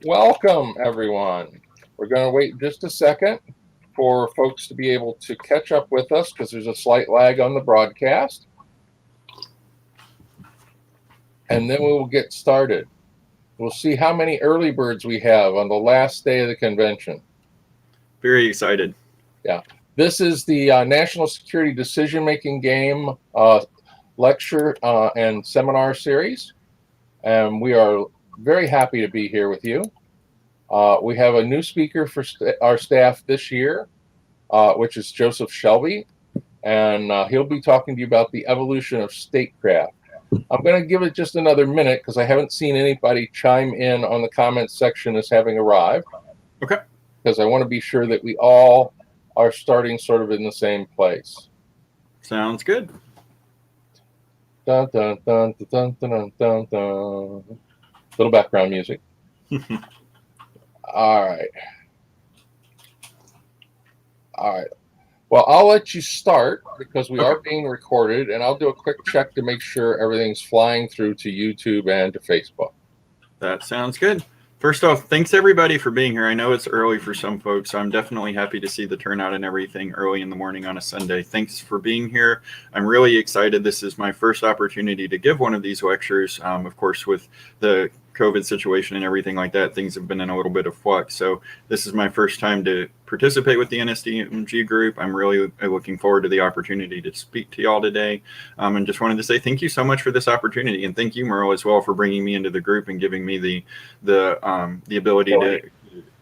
Welcome, everyone. We're going to wait just a second for folks to be able to catch up with us because there's a slight lag on the broadcast. And then we will get started. We'll see how many early birds we have on the last day of the convention. Very excited. Yeah. This is the National Security Decision-Making Game lecture and seminar series. And we are very happy to be here with you. We have a new speaker for our staff this year, which is Joseph Shelby, and he'll be talking to you about the evolution of statecraft. I'm going to give it just another minute because I haven't seen anybody chime in on the comments section as having arrived. Okay. Because I want to be sure that we all are starting sort of in the same place. Sounds good. Dun, dun, dun, dun, dun, dun, dun, dun. Little background music. All right. Well, I'll let you start because we are being recorded, and I'll do a quick check to make sure everything's flying through to YouTube and to Facebook. That sounds good. First off, thanks everybody for being here. I know it's early for some folks, so I'm definitely happy to see the turnout and everything early in the morning on a Sunday. Thanks for being here. I'm really excited. This is my first opportunity to give one of these lectures. Of course, with the COVID situation and everything like that, things have been in a little bit of flux. So this is my first time to participate with the NSDMG group. I'm really looking forward to the opportunity to speak to y'all today. And just wanted to say thank you so much for this opportunity. And thank you, Merle, as well, for bringing me into the group and giving me the ability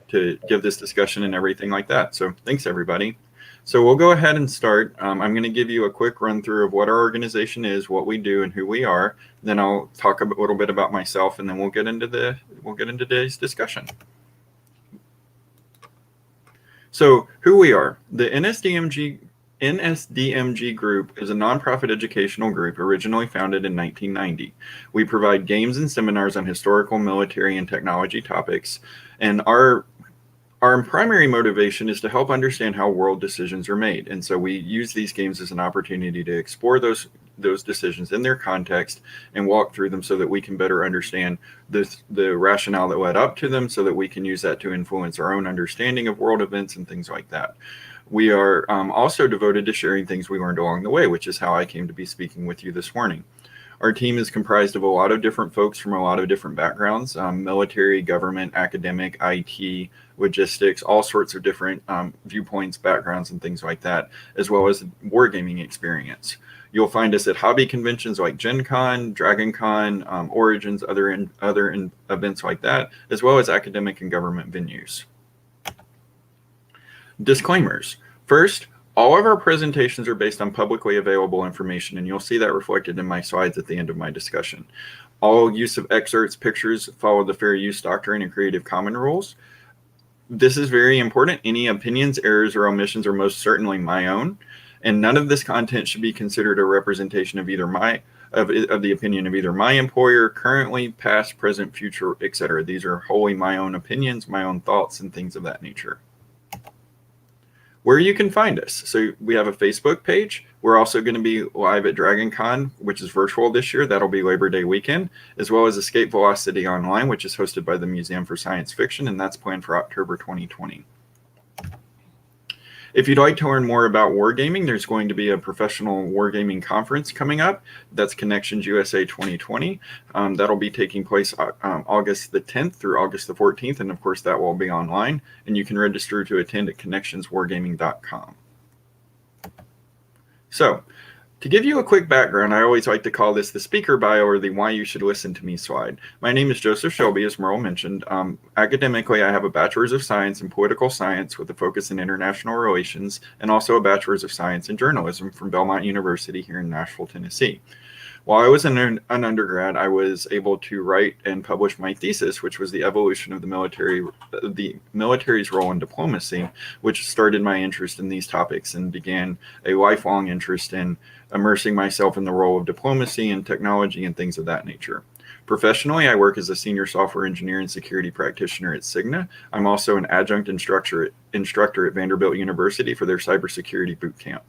to give this discussion and everything like that. So thanks, everybody. So we'll go ahead and start. I'm going to give you a quick run through of what our organization is, what we do, and who we are. Then I'll talk a little bit about myself, and then we'll get into today's discussion. So who we are. The NSDMG Group is a nonprofit educational group originally founded in 1990. We provide games and seminars on historical, military, and technology topics, and our primary motivation is to help understand how world decisions are made. And so we use these games as an opportunity to explore those decisions in their context and walk through them so that we can better understand the rationale that led up to them, so that we can use that to influence our own understanding of world events and things like that. We are also devoted to sharing things we learned along the way, which is how I came to be speaking with you this morning. Our team is comprised of a lot of different folks from a lot of different backgrounds, military, government, academic, IT, logistics, all sorts of different viewpoints, backgrounds, and things like that, as well as wargaming experience. You'll find us at hobby conventions like Gen Con, Dragon Con, Origins, other events like that, as well as academic and government venues. Disclaimers. First, all of our presentations are based on publicly available information, and you'll see that reflected in my slides at the end of my discussion. All use of excerpts, pictures follow the fair use doctrine and Creative Commons rules. This is very important. Any opinions, errors, or omissions are most certainly my own, and none of this content should be considered a representation of either of the opinion of either my employer, currently, past, present, future, etc. These are wholly my own opinions, my own thoughts, and things of that nature. Where you can find us. So we have a Facebook page. We're also going to be live at Dragon Con, which is virtual this year. That'll be Labor Day weekend, as well as Escape Velocity Online, which is hosted by the Museum for Science Fiction, and that's planned for October 2020. If you'd like to learn more about wargaming, there's going to be a professional wargaming conference coming up. That's Connections USA 2020. That'll be taking place August the 10th through August the 14th. And of course, that will be online. And you can register to attend at connectionswargaming.com. So, to give you a quick background, I always like to call this the speaker bio or the why you should listen to me slide. My name is Joseph Shelby, as Merle mentioned. Academically, I have a Bachelor's of Science in Political Science with a focus in International Relations, and also a Bachelor's of Science in Journalism from Belmont University here in Nashville, Tennessee. While I was an undergrad, I was able to write and publish my thesis, which was the evolution of the military's role in diplomacy, which started my interest in these topics and began a lifelong interest in immersing myself in the role of diplomacy and technology and things of that nature. Professionally, I work as a senior software engineer and security practitioner at Cigna. I'm also an adjunct instructor at Vanderbilt University for their cybersecurity boot camp.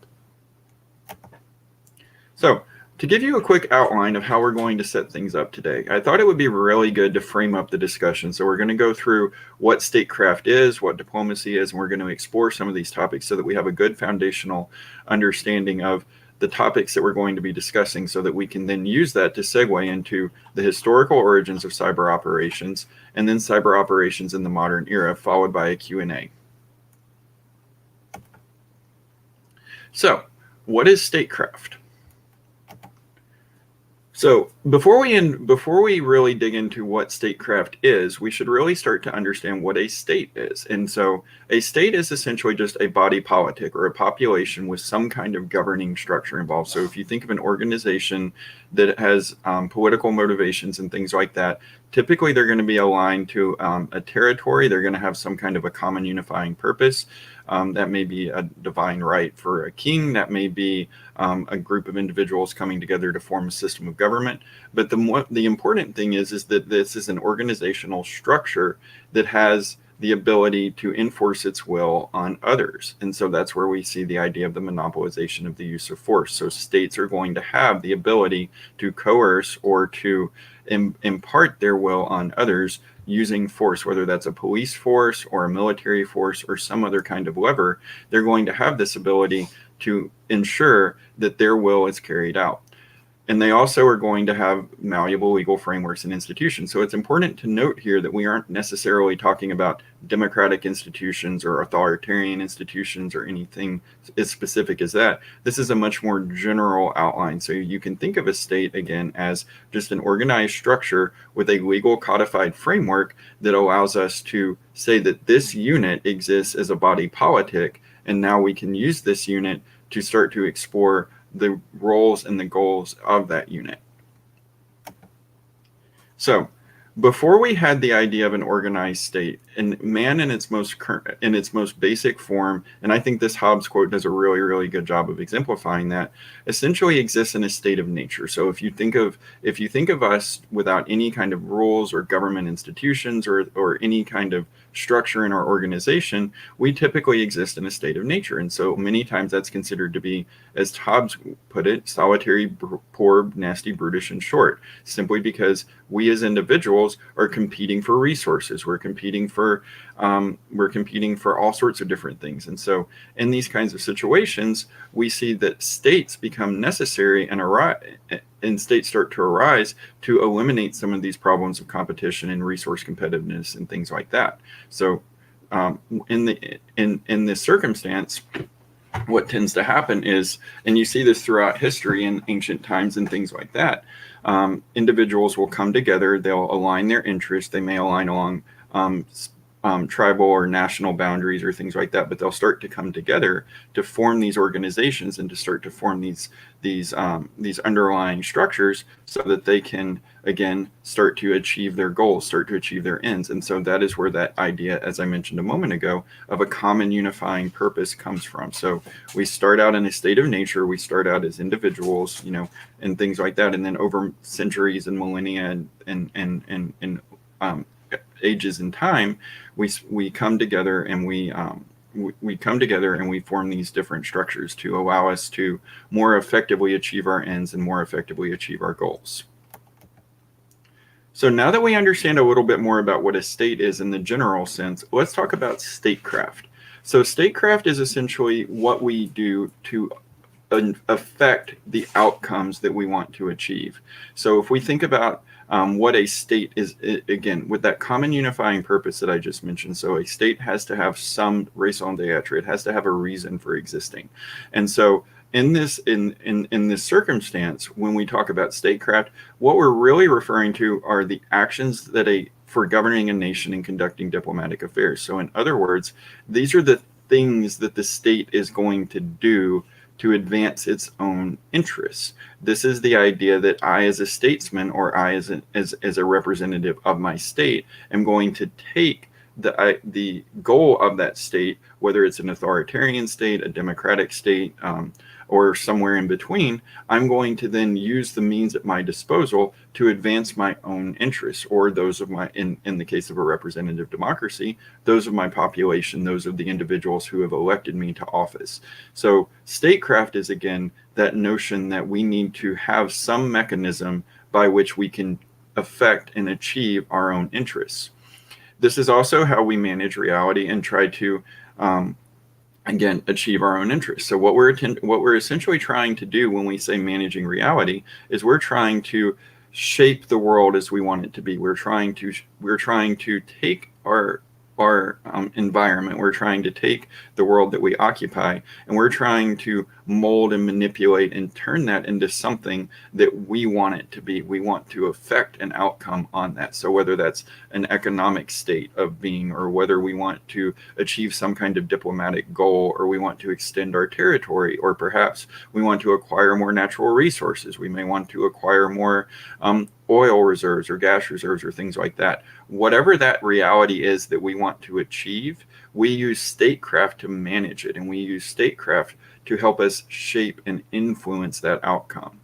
So, To give you a quick outline of how we're going to set things up today, I thought it would be really good to frame up the discussion. So we're going to go through what statecraft is, what diplomacy is, and we're going to explore some of these topics so that we have a good foundational understanding of the topics that we're going to be discussing, so that we can then use that to segue into the historical origins of cyber operations, and then cyber operations in the modern era, followed by a Q&A. So, what is statecraft? So before we really dig into what statecraft is, we should really start to understand what a state is. And so a state is essentially just a body politic, or a population with some kind of governing structure involved. So if you think of an organization that has political motivations and things like that, typically they're going to be aligned to a territory. They're going to have some kind of a common unifying purpose. That may be a divine right for a king. That may be a group of individuals coming together to form a system of government. But the important thing is that this is an organizational structure that has the ability to enforce its will on others. And so that's where we see the idea of the monopolization of the use of force. So states are going to have the ability to coerce or to impart their will on others using force, whether that's a police force or a military force or some other kind of lever. They're going to have this ability to ensure that their will is carried out. And they also are going to have malleable legal frameworks and institutions. So it's important to note here that we aren't necessarily talking about democratic institutions or authoritarian institutions or anything as specific as that. This is a much more general outline. So you can think of a state, again, as just an organized structure with a legal codified framework that allows us to say that this unit exists as a body politic, and now we can use this unit to start to explore the roles and the goals of that unit. So before we had the idea of an organized state, and man in its most basic form, and I think this Hobbes quote does a really, really good job of exemplifying that, essentially exists in a state of nature. So if you think of us without any kind of rules or government institutions or any kind of structure in our organization, we typically exist in a state of nature. And so many times that's considered to be, as Hobbes put it, solitary, poor, nasty, brutish, and short, simply because we as individuals are competing for resources. We're competing for all sorts of different things. And so in these kinds of situations, we see that states become necessary and states start to arise to eliminate some of these problems of competition and resource competitiveness and things like that. So in this circumstance, what tends to happen is, and you see this throughout history in ancient times and things like that, individuals will come together, they'll align their interests, they may align along tribal or national boundaries or things like that, but they'll start to come together to form these organizations and to start to form these underlying structures so that they can, again, start to achieve their goals, start to achieve their ends. And so that is where that idea, as I mentioned a moment ago, of a common unifying purpose comes from. So we start out in a state of nature, we start out as individuals, and things like that, and then over centuries and millennia and ages in time, we come together and we come together and we form these different structures to allow us to more effectively achieve our ends and more effectively achieve our goals. So now that we understand a little bit more about what a state is in the general sense, let's talk about statecraft. So statecraft is essentially what we do to affect the outcomes that we want to achieve. So if we think about what a state is, again, with that common unifying purpose that I just mentioned. So a state has to have some raison d'etre. It has to have a reason for existing. And so in this circumstance, when we talk about statecraft, what we're really referring to are the actions that for governing a nation and conducting diplomatic affairs. So in other words, these are the things that the state is going to do to advance its own interests. This is the idea that I, as a statesman, or I, as a representative of my state, am going to take the goal of that state, whether it's an authoritarian state, a democratic state, or somewhere in between. I'm going to then use the means at my disposal to advance my own interests, or those of my, in the case of a representative democracy, those of my population, those of the individuals who have elected me to office. So statecraft is, again, that notion that we need to have some mechanism by which we can affect and achieve our own interests. This is also how we manage reality and try to, again, achieve our own interests. So what we're essentially trying to do when we say managing reality is we're trying to shape the world as we want it to be. We're trying to take our environment. We're trying to take the world that we occupy, and we're trying to mold and manipulate and turn that into something that we want it to be. We want to affect an outcome on that. So whether that's an economic state of being, or whether we want to achieve some kind of diplomatic goal, or we want to extend our territory, or perhaps we want to acquire more natural resources. We may want to acquire more oil reserves or gas reserves or things like that. Whatever that reality is that we want to achieve, we use statecraft to manage it, and we use statecraft to help us shape and influence that outcome.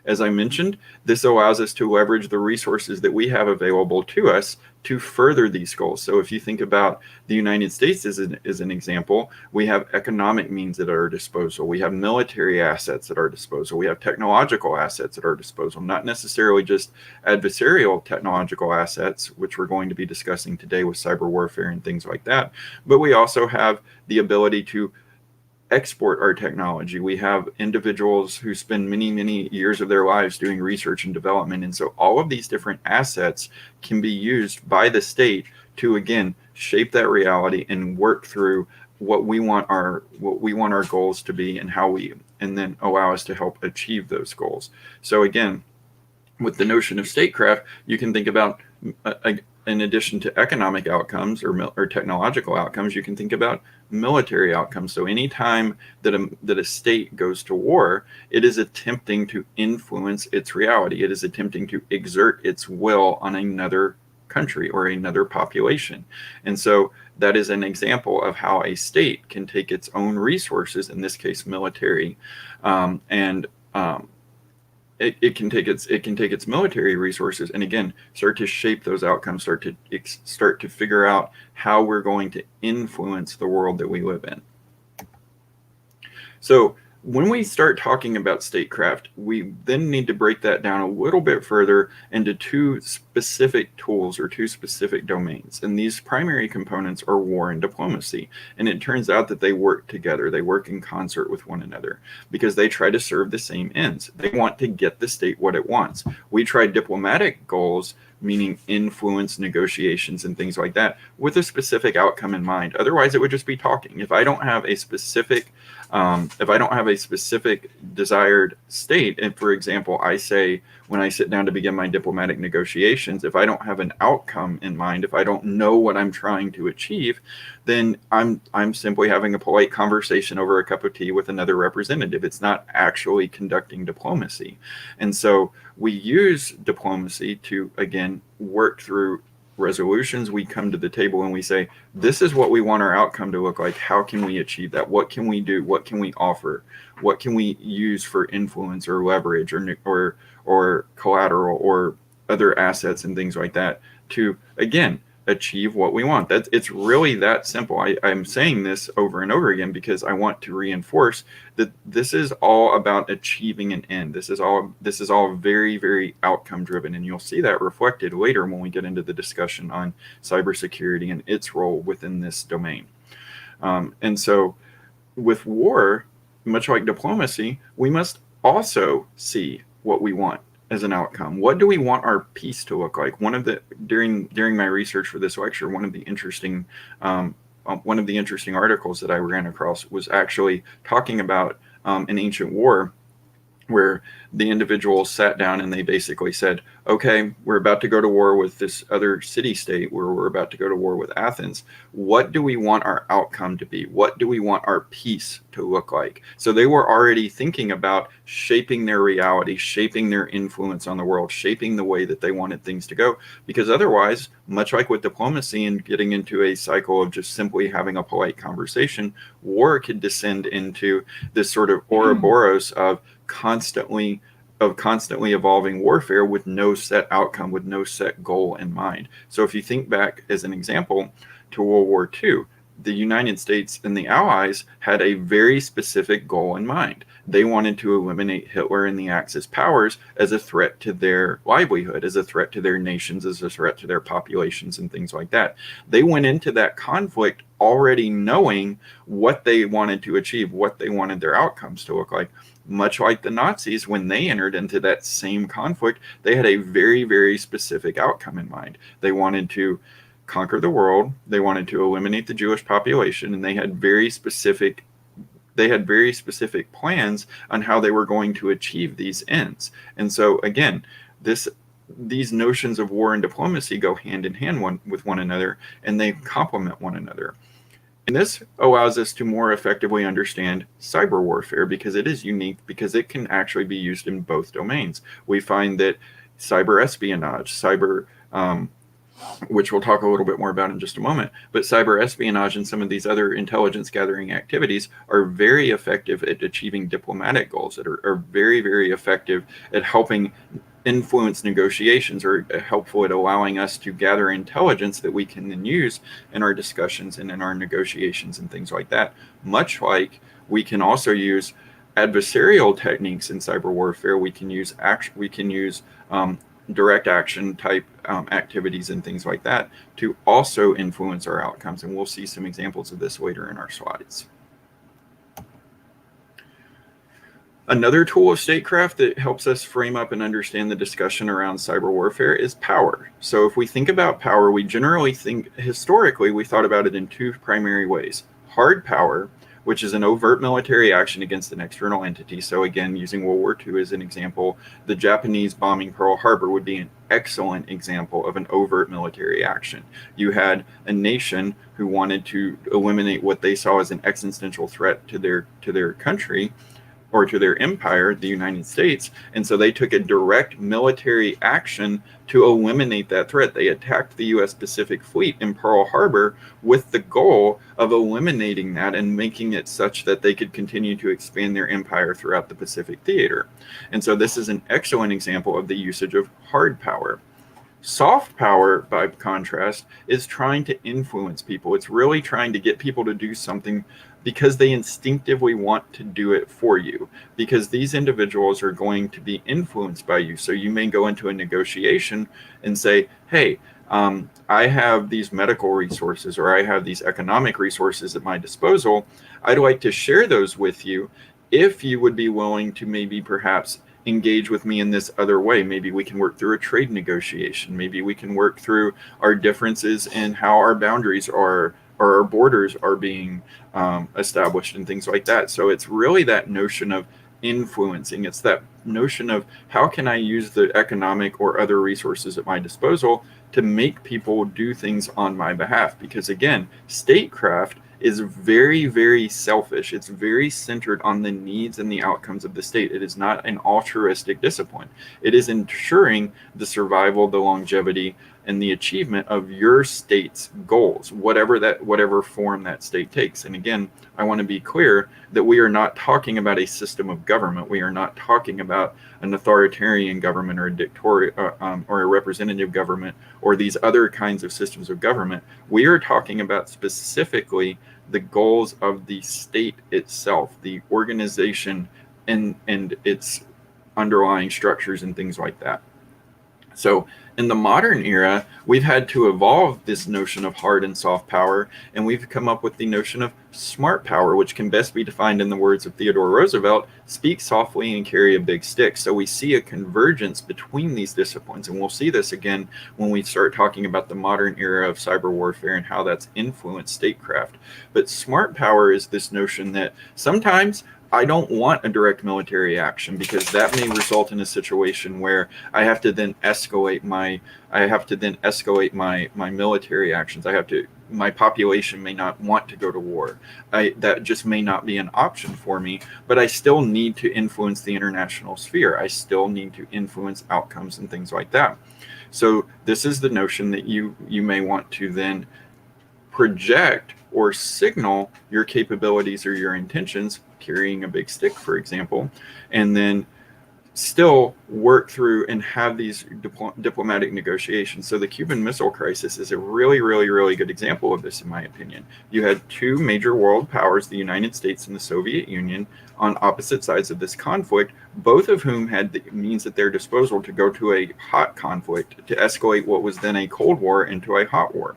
As I mentioned, this allows us to leverage the resources that we have available to us to further these goals. So if you think about the United States as an example, we have economic means at our disposal. We have military assets at our disposal. We have technological assets at our disposal, not necessarily just adversarial technological assets, which we're going to be discussing today with cyber warfare and things like that, but we also have the ability to export our technology. We have individuals who spend many, many years of their lives doing research and development. And so all of these different assets can be used by the state to, again, shape that reality and work through what we want our goals to be, and then allow us to help achieve those goals. So again, with the notion of statecraft, you can think about, in addition to economic outcomes or technological outcomes, you can think about military outcomes. So anytime that a state goes to war, it is attempting to influence its reality. It is attempting to exert its will on another country or another population. And so that is an example of how a state can take its own resources, in this case military, it can take its military resources and, again, start to shape those outcomes, start to figure out how we're going to influence the world that we live in. So when we start talking about statecraft, we then need to break that down a little bit further into two specific tools or two specific domains. And these primary components are war and diplomacy. And it turns out that they work together. They work in concert with one another because they try to serve the same ends. They want to get the state what it wants. We try diplomatic goals, meaning influence, negotiations, and things like that, with a specific outcome in mind. Otherwise, it would just be talking. If I don't have a specific desired state, and for example, I say when I sit down to begin my diplomatic negotiations, if I don't have an outcome in mind, if I don't know what I'm trying to achieve, then I'm simply having a polite conversation over a cup of tea with another representative. It's not actually conducting diplomacy. And so we use diplomacy to, again, work through resolutions. We come to the table and we say, this is what we want our outcome to look like. How can we achieve that? What can we do? What can we offer? What can we use for influence or leverage or collateral or other assets and things like that to, again, achieve what we want? It's really that simple. I'm saying this over and over again because I want to reinforce that this is all about achieving an end. This is all very, very outcome driven, and you'll see that reflected later when we get into the discussion on cybersecurity and its role within this domain. And so with war, much like diplomacy, we must also see what we want as an outcome. What do we want our peace to look like? During my research for this lecture, one of the interesting articles that I ran across was actually talking about an ancient war where the individuals sat down and they basically said, okay, we're about to go to war with this other city-state, where we're about to go to war with Athens. What do we want our outcome to be? What do we want our peace to look like? So they were already thinking about shaping their reality, shaping their influence on the world, shaping the way that they wanted things to go. Because otherwise, much like with diplomacy and getting into a cycle of just simply having a polite conversation, war could descend into this sort of Ouroboros of constantly evolving warfare with no set outcome, with no set goal in mind. So if you think back as an example to World War II, the United States and the Allies had a very specific goal in mind. They wanted to eliminate Hitler and the Axis powers as a threat to their livelihood, as a threat to their nations, as a threat to their populations and things like that. They went into that conflict already knowing what they wanted to achieve, what they wanted their outcomes to look like. Much like the Nazis, when they entered into that same conflict, they had a very, very specific outcome in mind. They wanted to conquer the world, they wanted to eliminate the Jewish population, and they had very specific plans on how they were going to achieve these ends. And so again, these notions of war and diplomacy go hand in hand with one another, and they complement one another. And this allows us to more effectively understand cyber warfare because it is unique, because it can actually be used in both domains. We find that cyber espionage, which we'll talk a little bit more about in just a moment, but cyber espionage and some of these other intelligence gathering activities are very effective at achieving diplomatic goals, that are very, very effective at helping influence negotiations, or helpful at allowing us to gather intelligence that we can then use in our discussions and in our negotiations and things like that. Much like we can also use adversarial techniques in cyber warfare, we can use direct action type activities and things like that to also influence our outcomes. And we'll see some examples of this later in our slides. Another tool of Statecraft that helps us frame up and understand the discussion around cyber warfare is power. So if we think about power, we generally think, historically, we thought about it in two primary ways. Hard power, which is an overt military action against an external entity. So again, using World War II as an example, the Japanese bombing Pearl Harbor would be an excellent example of an overt military action. You had a nation who wanted to eliminate what they saw as an existential threat to their country, or to their empire, the United States. And so they took a direct military action to eliminate that threat. They attacked the U.S. Pacific Fleet in Pearl Harbor with the goal of eliminating that and making it such that they could continue to expand their empire throughout the Pacific theater. And so this is an excellent example of the usage of hard power. Soft power, by contrast, is trying to influence people. It's really trying to get people to do something because they instinctively want to do it for you, because these individuals are going to be influenced by you. So you may go into a negotiation and say, hey, I have these medical resources, or I have these economic resources at my disposal. I'd like to share those with you if you would be willing to maybe perhaps engage with me in this other way. Maybe we can work through a trade negotiation. Maybe we can work through our differences in how our boundaries are, or our borders are being established and things like that. So it's really that notion of influencing. It's that notion of how can I use the economic or other resources at my disposal to make people do things on my behalf. Because again, statecraft is very, very selfish. It's very centered on the needs and the outcomes of the state. It is not an altruistic discipline. It is ensuring the survival, the longevity, and the achievement of your state's goals, whatever form that state takes. And again, I want to be clear that we are not talking about a system of government. We are not talking about an authoritarian government or a dictatorial or a representative government or these other kinds of systems of government. We are talking about specifically the goals of the state itself, the organization and its underlying structures and things like that. So in the modern era, we've had to evolve this notion of hard and soft power, and we've come up with the notion of smart power, which can best be defined in the words of Theodore Roosevelt: speak softly and carry a big stick. So we see a convergence between these disciplines, and we'll see this again when we start talking about the modern era of cyber warfare and how that's influenced statecraft. But smart power is this notion that sometimes I don't want a direct military action, because that may result in a situation where I have to then escalate my military actions. My population may not want to go to war. That just may not be an option for me, but I still need to influence the international sphere. I still need to influence outcomes and things like that. So this is the notion that you may want to then project or signal your capabilities or your intentions, carrying a big stick, for example, and then still work through and have these diplomatic negotiations. So the Cuban Missile Crisis is a really, really, really good example of this, in my opinion. You had two major world powers, the United States and the Soviet Union, on opposite sides of this conflict, both of whom had the means at their disposal to go to a hot conflict, to escalate what was then a Cold War into a hot war.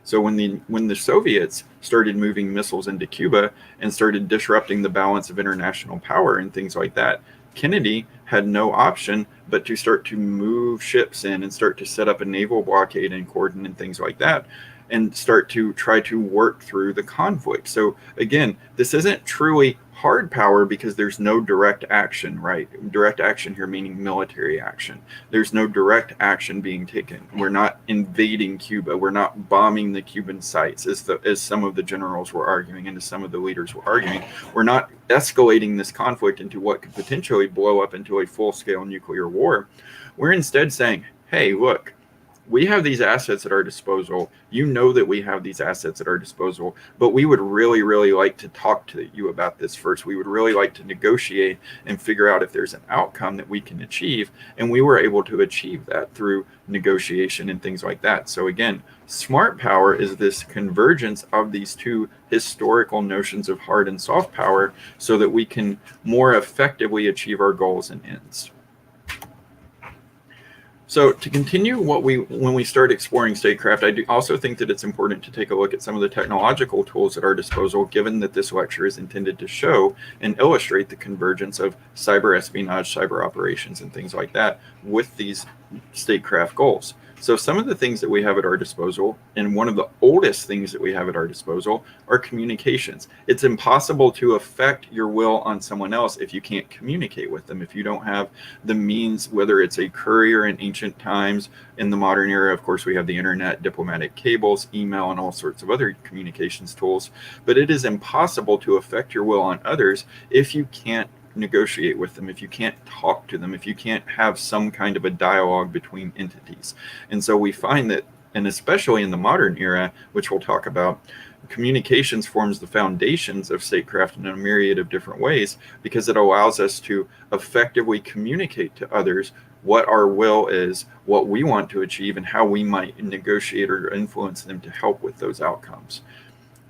So when the Soviets started moving missiles into Cuba and started disrupting the balance of international power and things like that, Kennedy had no option but to start to move ships in and start to set up a naval blockade and cordon and things like that, and start to try to work through the conflict. So again, this isn't truly hard power because there's no direct action, right? Direct action here meaning military action. There's no direct action being taken. We're not invading Cuba. We're not bombing the Cuban sites, as some of the generals were arguing and as some of the leaders were arguing. We're not escalating this conflict into what could potentially blow up into a full-scale nuclear war. We're instead saying, hey, look, we have these assets at our disposal. You know that we have these assets at our disposal, but we would really, really like to talk to you about this first. We would really like to negotiate and figure out if there's an outcome that we can achieve. And we were able to achieve that through negotiation and things like that. So again, smart power is this convergence of these two historical notions of hard and soft power so that we can more effectively achieve our goals and ends. So to continue when we start exploring statecraft, I do also think that it's important to take a look at some of the technological tools at our disposal, given that this lecture is intended to show and illustrate the convergence of cyber espionage, cyber operations, and things like that with these statecraft goals. So some of the things that we have at our disposal, and one of the oldest things that we have at our disposal, are communications. It's impossible to affect your will on someone else if you can't communicate with them, if you don't have the means, whether it's a courier in ancient times. In the modern era, of course, we have the internet, diplomatic cables, email, and all sorts of other communications tools. But it is impossible to affect your will on others if you can't negotiate with them, if you can't talk to them, if you can't have some kind of a dialogue between entities. And so we find that, and especially in the modern era, which we'll talk about, communications forms the foundations of statecraft in a myriad of different ways, because it allows us to effectively communicate to others what our will is, what we want to achieve, and how we might negotiate or influence them to help with those outcomes.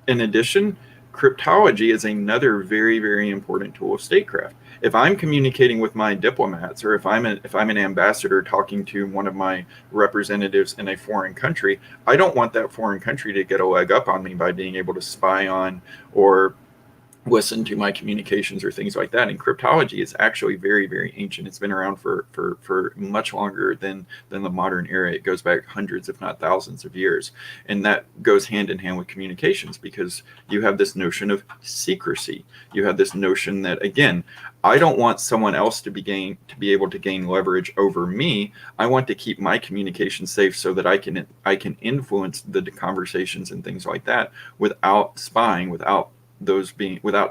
In addition, cryptology is another very, very important tool of statecraft. If I'm communicating with my diplomats, or if I'm an ambassador talking to one of my representatives in a foreign country, I don't want that foreign country to get a leg up on me by being able to spy on or listen to my communications or things like that. And cryptology is actually very, very ancient. It's been around for much longer than the modern era. It goes back hundreds, if not thousands of years. And that goes hand in hand with communications, because you have this notion of secrecy. You have this notion that, again, I don't want someone else to be able to gain leverage over me. I want to keep my communication safe so that I can influence the conversations and things like that without spying, without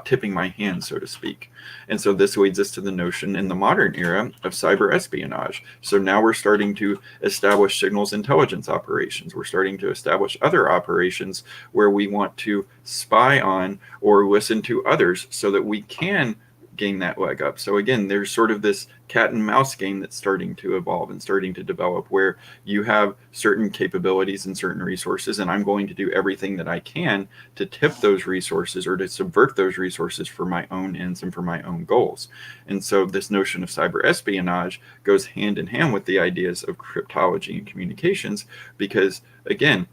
tipping my hand, so to speak. And so this leads us to the notion in the modern era of cyber espionage. So now we're starting to establish signals intelligence operations. We're starting to establish other operations where we want to spy on or listen to others so that we can gain that leg up. So again, there's sort of this cat and mouse game that's starting to evolve and starting to develop, where you have certain capabilities and certain resources, and I'm going to do everything that I can to tip those resources or to subvert those resources for my own ends and for my own goals. And so this notion of cyber espionage goes hand in hand with the ideas of cryptology and communications, because again,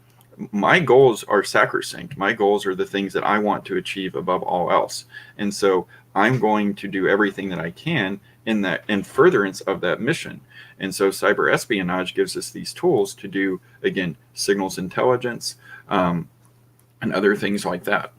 my goals are sacrosanct. My goals are the things that I want to achieve above all else. And so I'm going to do everything that I can in furtherance of that mission. And so cyber espionage gives us these tools to do, again, signals intelligence, and other things like that.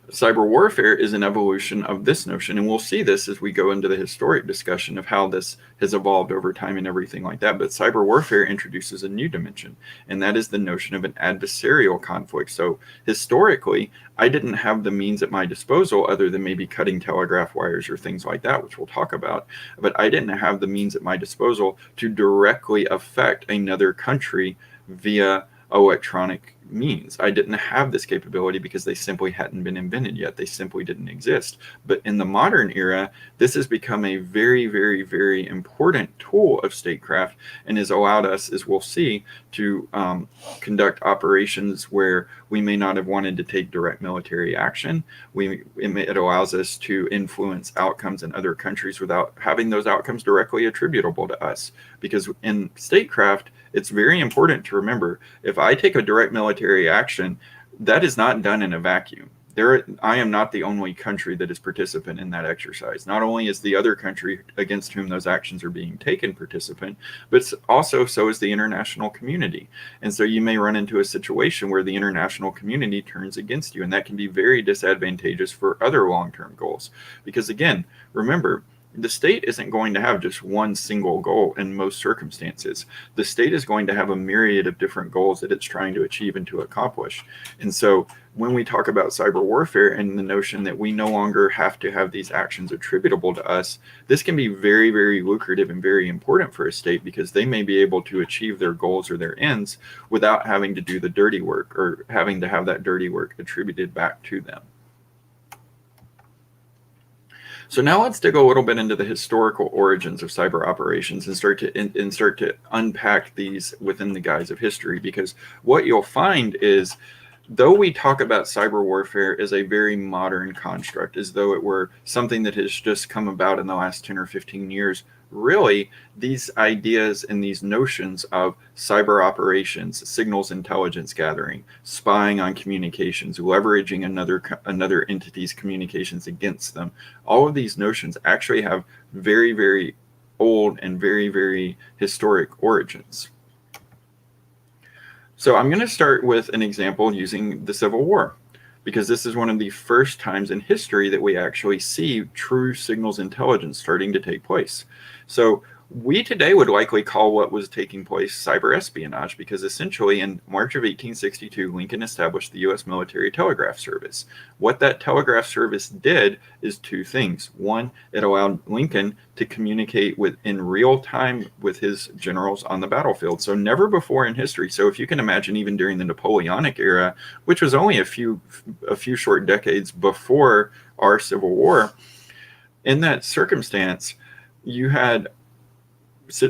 Cyber warfare is an evolution of this notion, and we'll see this as we go into the historic discussion of how this has evolved over time and everything like that. But cyber warfare introduces a new dimension, and that is the notion of an adversarial conflict. So historically, I didn't have the means at my disposal other than maybe cutting telegraph wires or things like that, which we'll talk about. But I didn't have the means at my disposal to directly affect another country via electronic means. I didn't have this capability because they simply hadn't been invented yet. They simply didn't exist. But in the modern era, this has become a very, very, very important tool of statecraft and has allowed us, as we'll see, to conduct operations where we may not have wanted to take direct military action. It allows us to influence outcomes in other countries without having those outcomes directly attributable to us. Because in statecraft, it's very important to remember, if I take a direct military action, that is not done in a vacuum. I am not the only country that is participant in that exercise. Not only is the other country against whom those actions are being taken participant, but also so is the international community. And so you may run into a situation where the international community turns against you, and that can be very disadvantageous for other long-term goals. Because again, remember, the state isn't going to have just one single goal in most circumstances. The state is going to have a myriad of different goals that it's trying to achieve and to accomplish. And so when we talk about cyber warfare and the notion that we no longer have to have these actions attributable to us, this can be very, very lucrative and very important for a state, because they may be able to achieve their goals or their ends without having to do the dirty work or having to have that dirty work attributed back to them. So now let's dig a little bit into the historical origins of cyber operations and start to unpack these within the guise of history, because what you'll find is, though we talk about cyber warfare as a very modern construct, as though it were something that has just come about in the last 10 or 15 years, really, these ideas and these notions of cyber operations, signals intelligence gathering, spying on communications, leveraging another entity's communications against them, all of these notions actually have very, very old and very, very historic origins. So I'm going to start with an example using the Civil War, because this is one of the first times in history that we actually see true signals intelligence starting to take place. So we today would likely call what was taking place cyber espionage, because essentially in March of 1862, Lincoln established the U.S. Military Telegraph Service. What that telegraph service did is two things. One, it allowed Lincoln to communicate in real time with his generals on the battlefield. So never before in history. So if you can imagine, even during the Napoleonic era, which was only a few short decades before our Civil War, in that circumstance, you had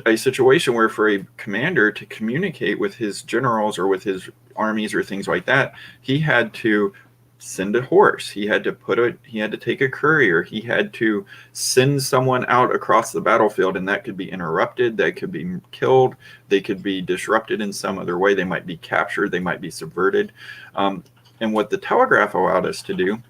a situation where for a commander to communicate with his generals or with his armies or things like that, he had to send a horse, he had to take a courier, he had to send someone out across the battlefield, and that could be interrupted, they could be killed, they could be disrupted in some other way, they might be captured, they might be subverted. And what the telegraph allowed us to do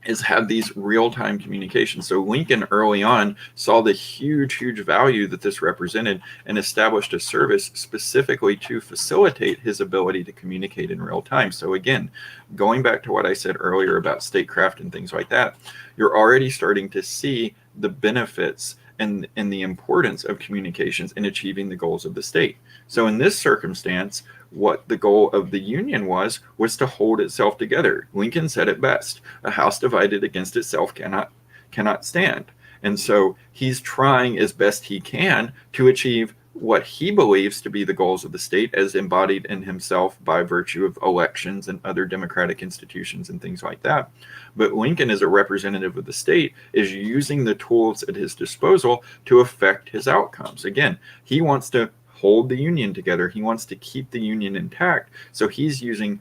is have these real-time communications. So Lincoln early on saw the huge value that this represented and established a service specifically to facilitate his ability to communicate in real time. So again, going back to what I said earlier about statecraft and things like that, you're already starting to see the benefits and the importance of communications in achieving the goals of the state. So in this circumstance, what the goal of the Union was to hold itself together. Lincoln said it best: a house divided against itself cannot stand. And so he's trying as best he can to achieve what he believes to be the goals of the state, as embodied in himself by virtue of elections and other democratic institutions and things like that. But Lincoln, as a representative of the state, is using the tools at his disposal to affect his outcomes. Again, he wants to hold the Union together. He wants to keep the Union intact. So he's using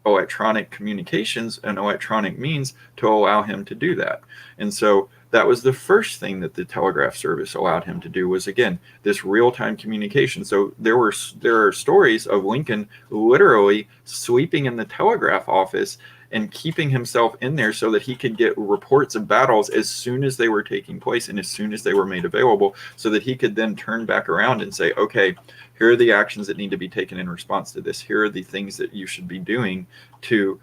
electronic communications and electronic means to allow him to do that. And so that was the first thing that the telegraph service allowed him to do, was, again, this real-time communication. So there are stories of Lincoln literally sleeping in the telegraph office and keeping himself in there so that he could get reports of battles as soon as they were taking place and as soon as they were made available, so that he could then turn back around and say, okay, here are the actions that need to be taken in response to this. Here are the things that you should be doing to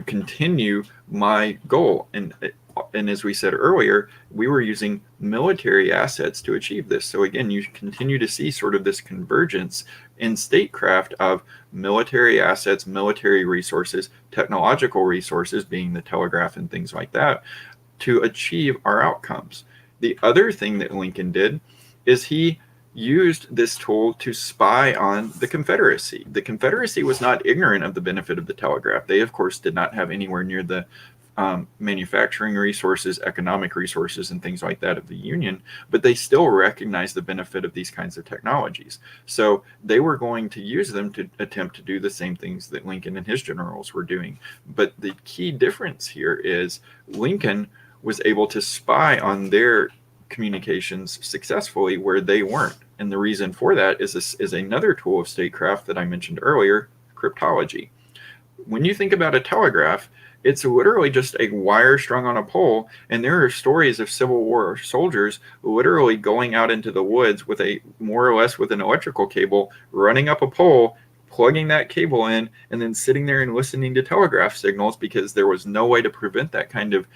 continue my goal. And as we said earlier, we were using military assets to achieve this. So again, you continue to see sort of this convergence in statecraft of military assets, military resources, technological resources, being the telegraph and things like that, to achieve our outcomes. The other thing that Lincoln did is he used this tool to spy on the Confederacy. The Confederacy was not ignorant of the benefit of the telegraph. They, of course, did not have anywhere near the manufacturing resources, economic resources, and things like that of the Union, but they still recognized the benefit of these kinds of technologies. So they were going to use them to attempt to do the same things that Lincoln and his generals were doing. But the key difference here is Lincoln was able to spy on their communications successfully where they weren't. And the reason for that is another tool of statecraft that I mentioned earlier, cryptology. When you think about a telegraph, it's literally just a wire strung on a pole, and there are stories of Civil War soldiers literally going out into the woods with more or less with an electrical cable, running up a pole, plugging that cable in, and then sitting there and listening to telegraph signals, because there was no way to prevent that kind of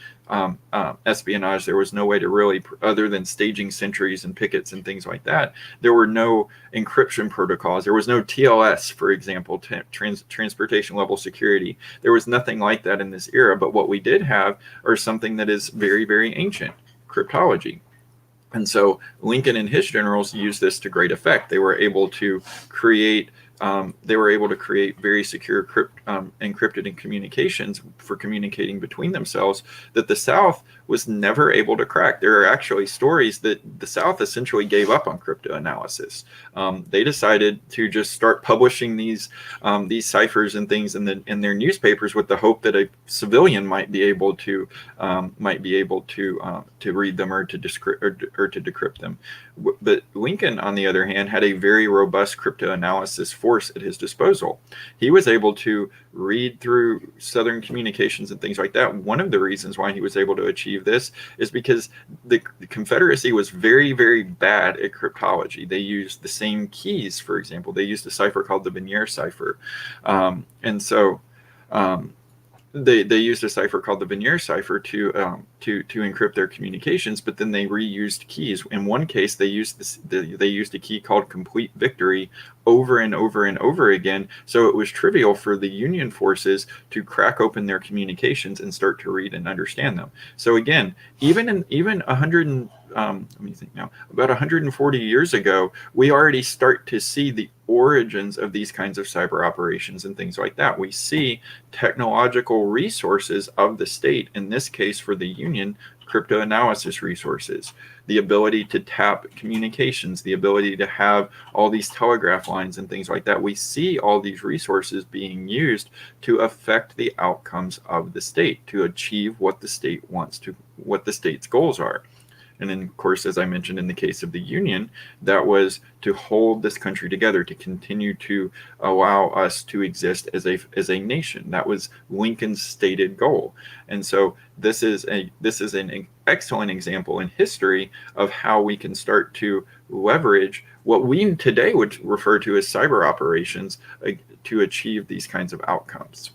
espionage. There was no way to really, other than staging sentries and pickets and things like that, there were no encryption protocols. There was no TLS, for example, transportation level security. There was nothing like that in this era. But what we did have are something that is very, very ancient, cryptology. And so Lincoln and his generals used this to great effect. They were able to create very secure encrypted communications for communicating between themselves that the South was never able to crack. There are actually stories that the South essentially gave up on cryptoanalysis. They decided to just start publishing these ciphers and things in their newspapers with the hope that a civilian might be able to read them or to decrypt them. But Lincoln, on the other hand, had a very robust cryptoanalysis force at his disposal. He was able to read through Southern communications and things like that. One of the reasons why he was able to achieve this is because the Confederacy was very, very bad at cryptology. They used the same keys, for example. They used a cipher called the Vignere cipher. They used a cipher called the Vignere cipher to encrypt their communications, but then they reused keys. In one case, they used a key called Complete Victory over and over and over again. So it was trivial for the Union forces to crack open their communications and start to read and understand them. So again, even 100 let me think now, about 140 years ago, we already start to see the origins of these kinds of cyber operations and things like that. We see technological resources of the state, in this case for the Union, cryptoanalysis resources, the ability to tap communications, the ability to have all these telegraph lines and things like that. We see all these resources being used to affect the outcomes of the state, to achieve what the state wants to, what the state's goals are. And then, of course, as I mentioned, in the case of the Union, that was to hold this country together, to continue to allow us to exist as a nation. That was Lincoln's stated goal. And so this is an excellent example in history of how we can start to leverage what we today would refer to as cyber operations to achieve these kinds of outcomes.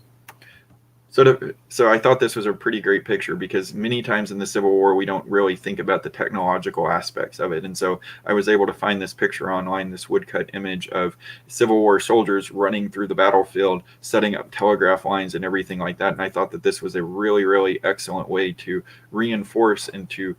So I thought this was a pretty great picture, because many times in the Civil War, we don't really think about the technological aspects of it. And so I was able to find this picture online, this woodcut image of Civil War soldiers running through the battlefield, setting up telegraph lines and everything like that. And I thought that this was a really, really excellent way to reinforce and to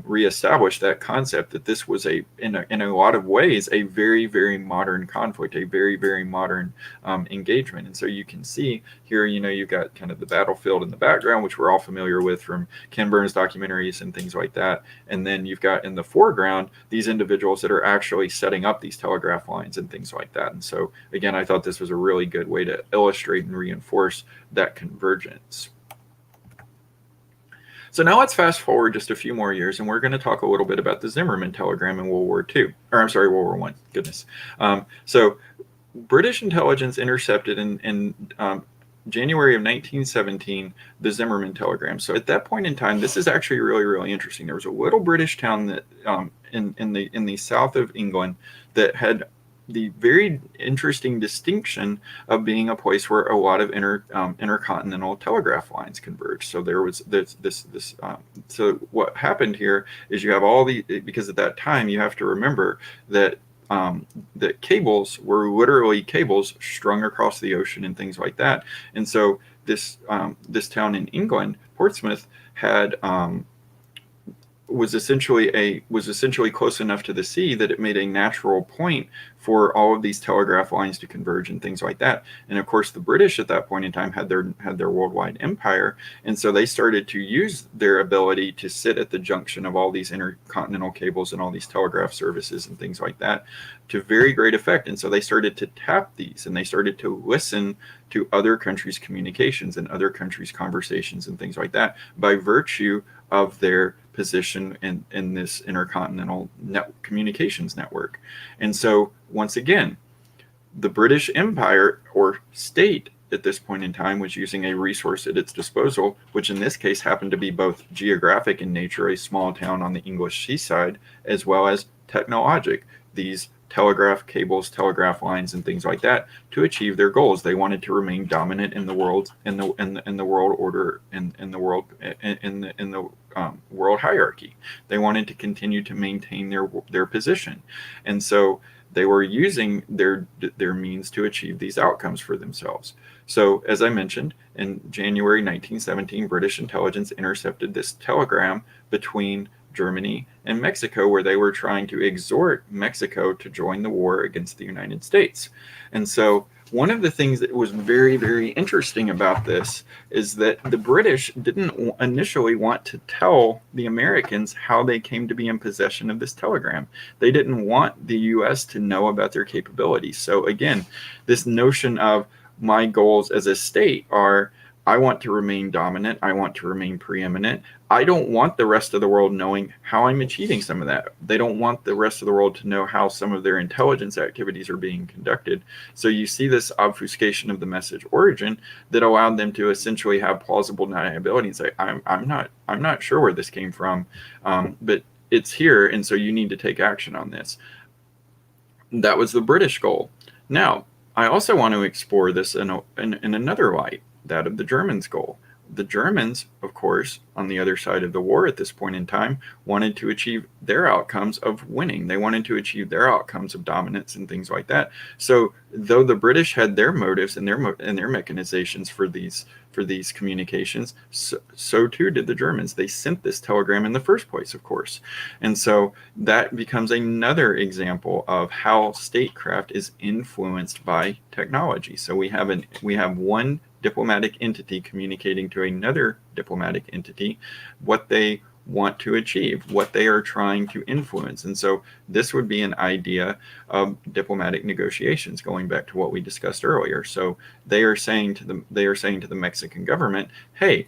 reestablish that concept that this was in a lot of ways a very, very modern conflict, a very, very modern engagement. And so you can see here, you've got kind of the battlefield in the background, which we're all familiar with from Ken Burns documentaries and things like that. And then you've got in the foreground these individuals that are actually setting up these telegraph lines and things like that. And so again, I thought this was a really good way to illustrate and reinforce that convergence. So now let's fast forward just a few more years, and we're going to talk a little bit about the Zimmerman telegram in World War I. Goodness. So British intelligence intercepted in January of 1917 the Zimmerman telegram. So at that point in time, this is actually really, really interesting. There was a little British town that in the south of England that had the very interesting distinction of being a place where a lot of intercontinental telegraph lines converge. So there was this. So what happened here is you have because at that time you have to remember that that cables were literally cables strung across the ocean and things like that. And so this town in England, Portsmouth, had was essentially close enough to the sea that it made a natural point for all of these telegraph lines to converge and things like that. And of course, the British at that point in time had their worldwide empire, and so they started to use their ability to sit at the junction of all these intercontinental cables and all these telegraph services and things like that to very great effect. And so they started to tap these, and they started to listen to other countries' communications and other countries' conversations and things like that by virtue of their position in this intercontinental communications network. And so once again, the British Empire or state at this point in time was using a resource at its disposal, which in this case happened to be both geographic in nature, a small town on the English seaside, as well as technologic, these telegraph cables, telegraph lines, and things like that to achieve their goals. They wanted to remain dominant in the world, in the world order, in the world world hierarchy. They wanted to continue to maintain their position, and so they were using their means to achieve these outcomes for themselves. So, as I mentioned, in January 1917, British intelligence intercepted this telegram between Germany and Mexico, where they were trying to exhort Mexico to join the war against the United States. And so one of the things that was very, very interesting about this is that the British didn't initially want to tell the Americans how they came to be in possession of this telegram. They didn't want the U.S. to know about their capabilities. So again, this notion of my goals as a state are, I want to remain dominant. I want to remain preeminent. I don't want the rest of the world knowing how I'm achieving some of that. They don't want the rest of the world to know how some of their intelligence activities are being conducted. So you see this obfuscation of the message origin that allowed them to essentially have plausible deniability and say, I'm not sure where this came from, but it's here, and so you need to take action on this. That was the British goal. Now, I also want to explore this in another light, that of the Germans' goal. The Germans, of course, on the other side of the war at this point in time, wanted to achieve their outcomes of winning. They wanted to achieve their outcomes of dominance and things like that. So, though the British had their motives and their mechanizations for these communications, so too did the Germans. They sent this telegram in the first place, of course. And so that becomes another example of how statecraft is influenced by technology. So we have one diplomatic entity communicating to another diplomatic entity what they want to achieve, what they are trying to influence. And so this would be an idea of diplomatic negotiations, going back to what we discussed earlier. So they are saying to the Mexican government, hey,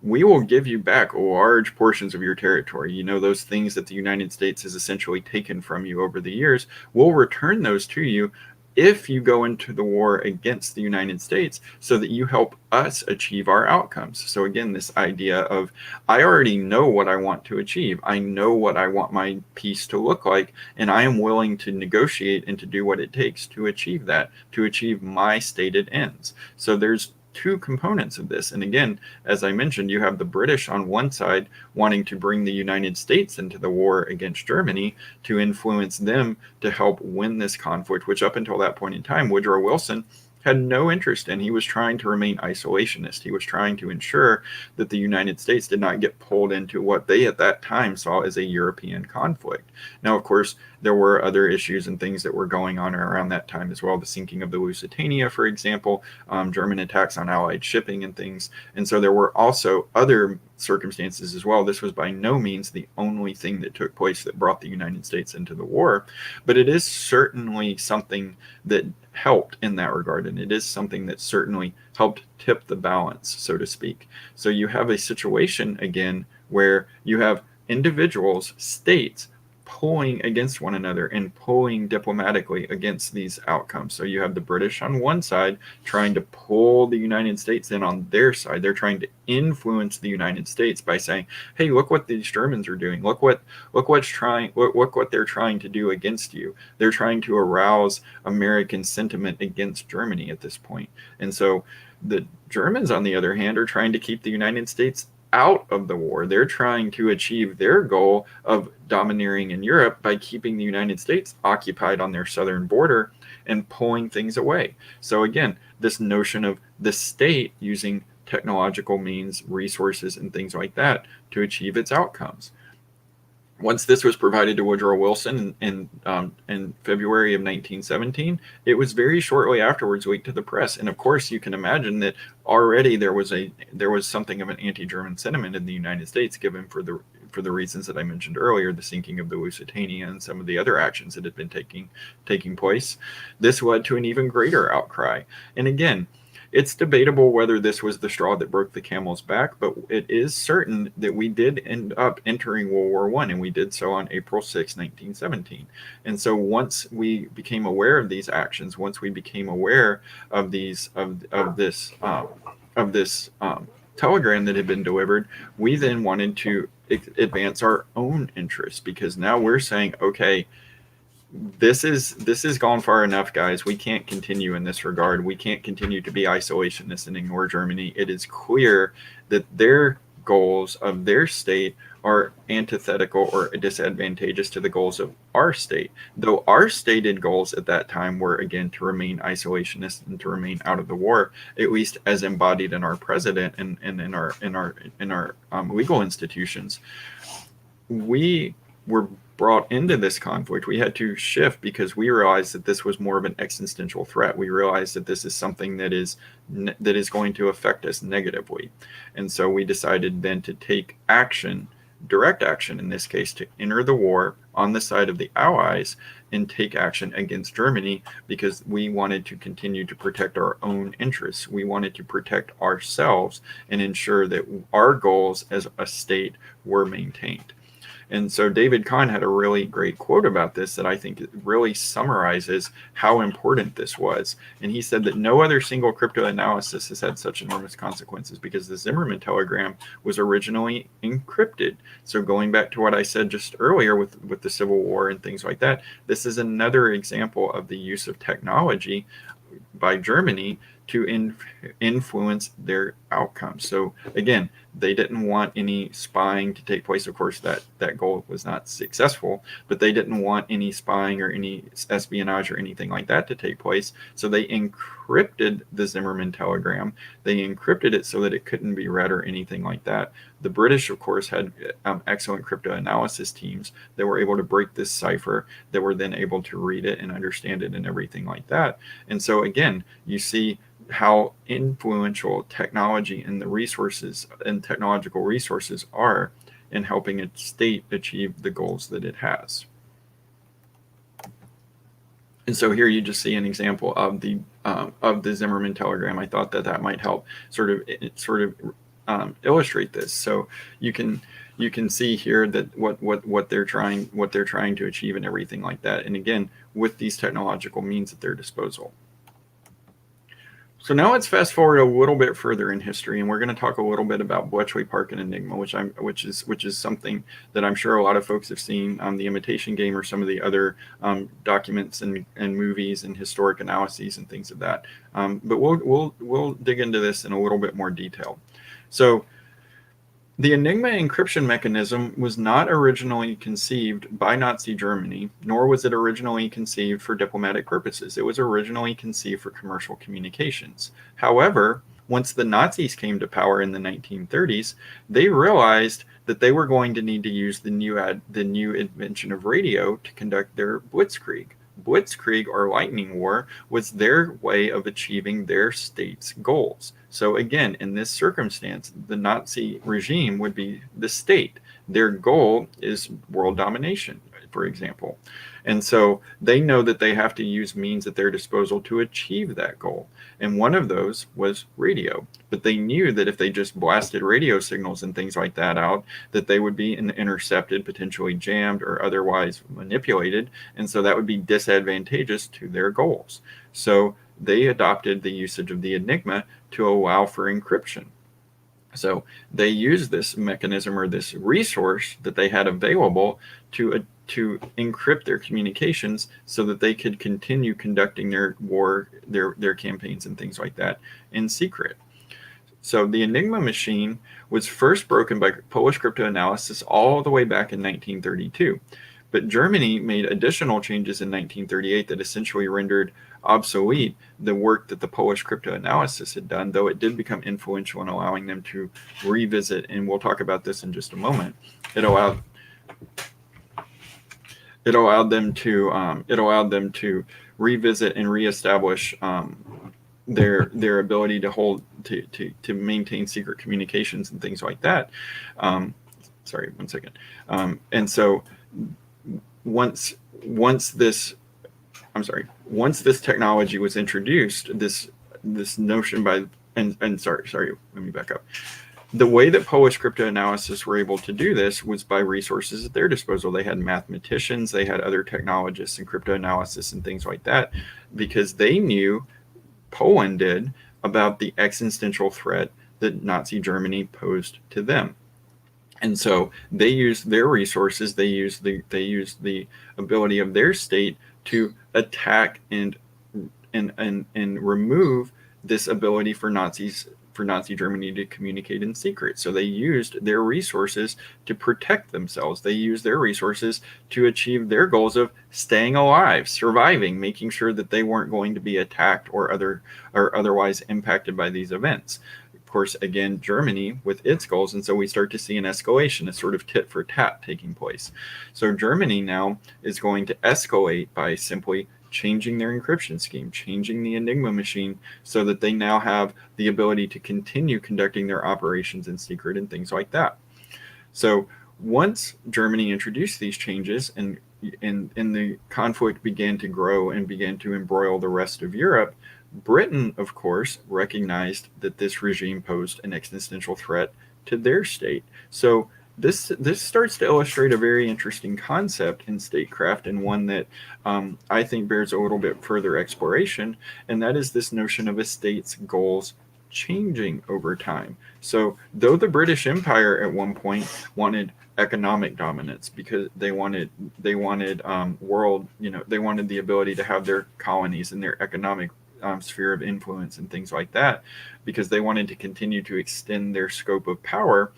we will give you back large portions of your territory. You know, those things that the United States has essentially taken from you over the years, we'll return those to you if you go into the war against the United States so that you help us achieve our outcomes. So again, this idea of, I already know what I want to achieve. I know what I want my peace to look like, and I am willing to negotiate and to do what it takes to achieve that, to achieve my stated ends. So there's two components of this. And again, as I mentioned, you have the British on one side wanting to bring the United States into the war against Germany to influence them to help win this conflict, which up until that point in time, Woodrow Wilson had no interest in. He was trying to remain isolationist. He was trying to ensure that the United States did not get pulled into what they at that time saw as a European conflict. Now, of course, there were other issues and things that were going on around that time as well. The sinking of the Lusitania, for example, German attacks on Allied shipping and things. And so there were also other circumstances as well. This was by no means the only thing that took place that brought the United States into the war, but it is certainly something that helped in that regard, and it is something that certainly helped tip the balance, so to speak. So you have a situation again where you have individuals, states, pulling against one another and pulling diplomatically against these outcomes. So you have the British on one side trying to pull the United States in on their side. They're trying to influence the United States by saying, hey, look what these Germans are doing. Look what they're trying to do against you. They're trying to arouse American sentiment against Germany at this point. And so the Germans, on the other hand, are trying to keep the United States out of the war. They're trying to achieve their goal of domineering in Europe by keeping the United States occupied on their southern border and pulling things away. So again, this notion of the state using technological means, resources, and things like that to achieve its outcomes. Once this was provided to Woodrow Wilson in February of 1917, it was very shortly afterwards leaked to the press. And of course, you can imagine that already there was something of an anti-German sentiment in the United States, given for the reasons that I mentioned earlier, the sinking of the Lusitania and some of the other actions that had been taking place. This led to an even greater outcry. And again, it's debatable whether this was the straw that broke the camel's back, but it is certain that we did end up entering World War I, and we did so on April 6, 1917. And so once we became aware of these actions, once we became aware of this telegram that had been delivered, we then wanted to advance our own interests, because now we're saying, okay, this is gone far enough, guys. We can't continue in this regard. We can't continue to be isolationists and ignore Germany. It is clear that their goals of their state are antithetical or disadvantageous to the goals of our state. Though our stated goals at that time were, again, to remain isolationist and to remain out of the war, at least as embodied in our president and in our legal institutions. We were brought into this conflict. We had to shift because we realized that this was more of an existential threat. We realized that this is something that is going to affect us negatively. And so we decided then to take action, direct action in this case, to enter the war on the side of the Allies and take action against Germany, because we wanted to continue to protect our own interests. We wanted to protect ourselves and ensure that our goals as a state were maintained. And so David Kahn had a really great quote about this that I think really summarizes how important this was. And he said that no other single crypto analysis has had such enormous consequences, because the Zimmermann telegram was originally encrypted. So going back to what I said just earlier with the Civil War and things like that, this is another example of the use of technology by Germany to influence their outcomes. So again, they didn't want any spying to take place. Of course, that goal was not successful, but they didn't want any spying or any espionage or anything like that to take place. So they encrypted the Zimmermann telegram. They encrypted it so that it couldn't be read or anything like that. The British, of course, had excellent crypto analysis teams that were able to break this cipher, that were then able to read it and understand it and everything like that. And so again, you see how influential technology and the resources and technological resources are in helping a state achieve the goals that it has. And so here you just see an example of the Zimmermann telegram. I thought that might help sort of illustrate this. So you can see here that what they're trying to achieve and everything like that. And again, with these technological means at their disposal. So now let's fast forward a little bit further in history, and we're going to talk a little bit about Bletchley Park and Enigma, which is something that I'm sure a lot of folks have seen on The Imitation Game or some of the other documents and movies and historic analyses and things of that. But we'll dig into this in a little bit more detail. So the Enigma encryption mechanism was not originally conceived by Nazi Germany, nor was it originally conceived for diplomatic purposes. It was originally conceived for commercial communications. However, once the Nazis came to power in the 1930s, they realized that they were going to need to use the new invention of radio to conduct their blitzkrieg. Blitzkrieg, or lightning war, was their way of achieving their state's goals. So again, in this circumstance, the Nazi regime would be the state. Their goal is world domination, for example. And so they know that they have to use means at their disposal to achieve that goal. And one of those was radio. But they knew that if they just blasted radio signals and things like that out, that they would be intercepted, potentially jammed, or otherwise manipulated. And so that would be disadvantageous to their goals. So they adopted the usage of the Enigma to allow for encryption. So they used this mechanism or this resource that they had available to encrypt their communications so that they could continue conducting their war, their campaigns and things like that in secret. So the Enigma machine was first broken by Polish cryptanalysis all the way back in 1932. But Germany made additional changes in 1938 that essentially rendered obsolete the work that the Polish cryptanalysis had done, though it did become influential in allowing them to revisit, and we'll talk about this in just a moment. It allowed it allowed them to revisit and reestablish their ability to hold to maintain secret communications and things like that. Sorry, one second. And so once this once this technology was introduced, this notion by and sorry, let me back up. The way that Polish cryptanalysis were able to do this was by resources at their disposal. They had mathematicians, they had other technologists in cryptanalysis and things like that, because they knew, Poland did, about the existential threat that Nazi Germany posed to them. And so they used their resources, they used the ability of their state to attack and remove this ability for Nazi Germany to communicate in secret. So they used their resources to protect themselves. They used their resources to achieve their goals of staying alive, surviving, making sure that they weren't going to be attacked or otherwise impacted by these events. Of course, again, Germany with its goals, and so we start to see an escalation, a sort of tit for tat taking place. So Germany now is going to escalate by simply changing their encryption scheme, changing the Enigma machine, so that they now have the ability to continue conducting their operations in secret and things like that. So once Germany introduced these changes and the conflict began to grow and began to embroil the rest of Europe, Britain, of course, recognized that this regime posed an existential threat to their state. So this starts to illustrate a very interesting concept in statecraft, and one that I think bears a little bit further exploration, and that is this notion of a state's goals changing over time. So though the British Empire at one point wanted economic dominance because they wanted world, they wanted the ability to have their colonies and their economic sphere of influence and things like that, because they wanted to continue to extend their scope of power.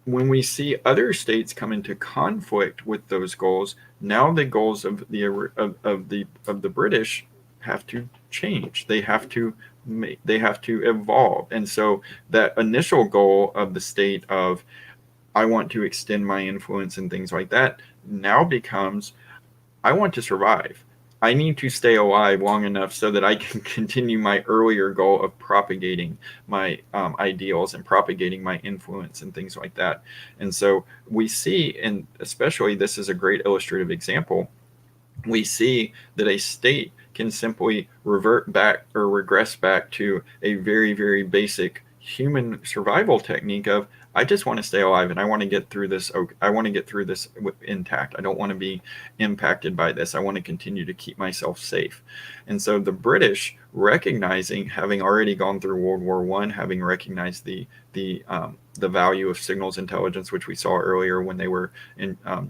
When we see other states come into conflict with those goals, now the goals of the British have to change. They have to evolve. And so that initial goal of the state of, I want to extend my influence and things like that, now becomes, I want to survive. I need to stay alive long enough so that I can continue my earlier goal of propagating my ideals and propagating my influence and things like that. And so we see, and especially this is a great illustrative example, we see that a state can simply revert back or regress back to a very, very basic human survival technique of, I just want to stay alive and I want to get through this. I want to get through this intact. I don't want to be impacted by this. I want to continue to keep myself safe. And so the British, recognizing, having already gone through World War I, having recognized the value of signals intelligence, which we saw earlier when they were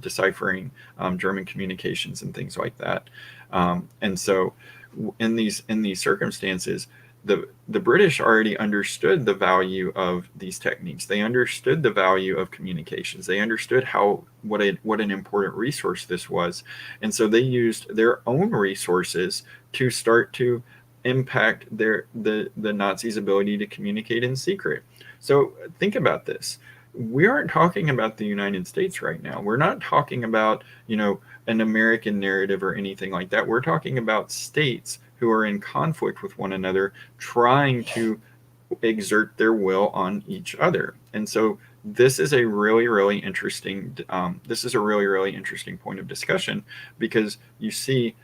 deciphering German communications and things like that. And so in these circumstances, the British already understood the value of these techniques. They understood the value of communications. They understood what an important resource this was. And so they used their own resources to start to impact the Nazis' ability to communicate in secret. So think about this. We aren't talking about the United States right now. We're not talking about, an American narrative or anything like that. We're talking about states who are in conflict with one another, trying to exert their will on each other. And so this is a really, really interesting point of discussion, because you see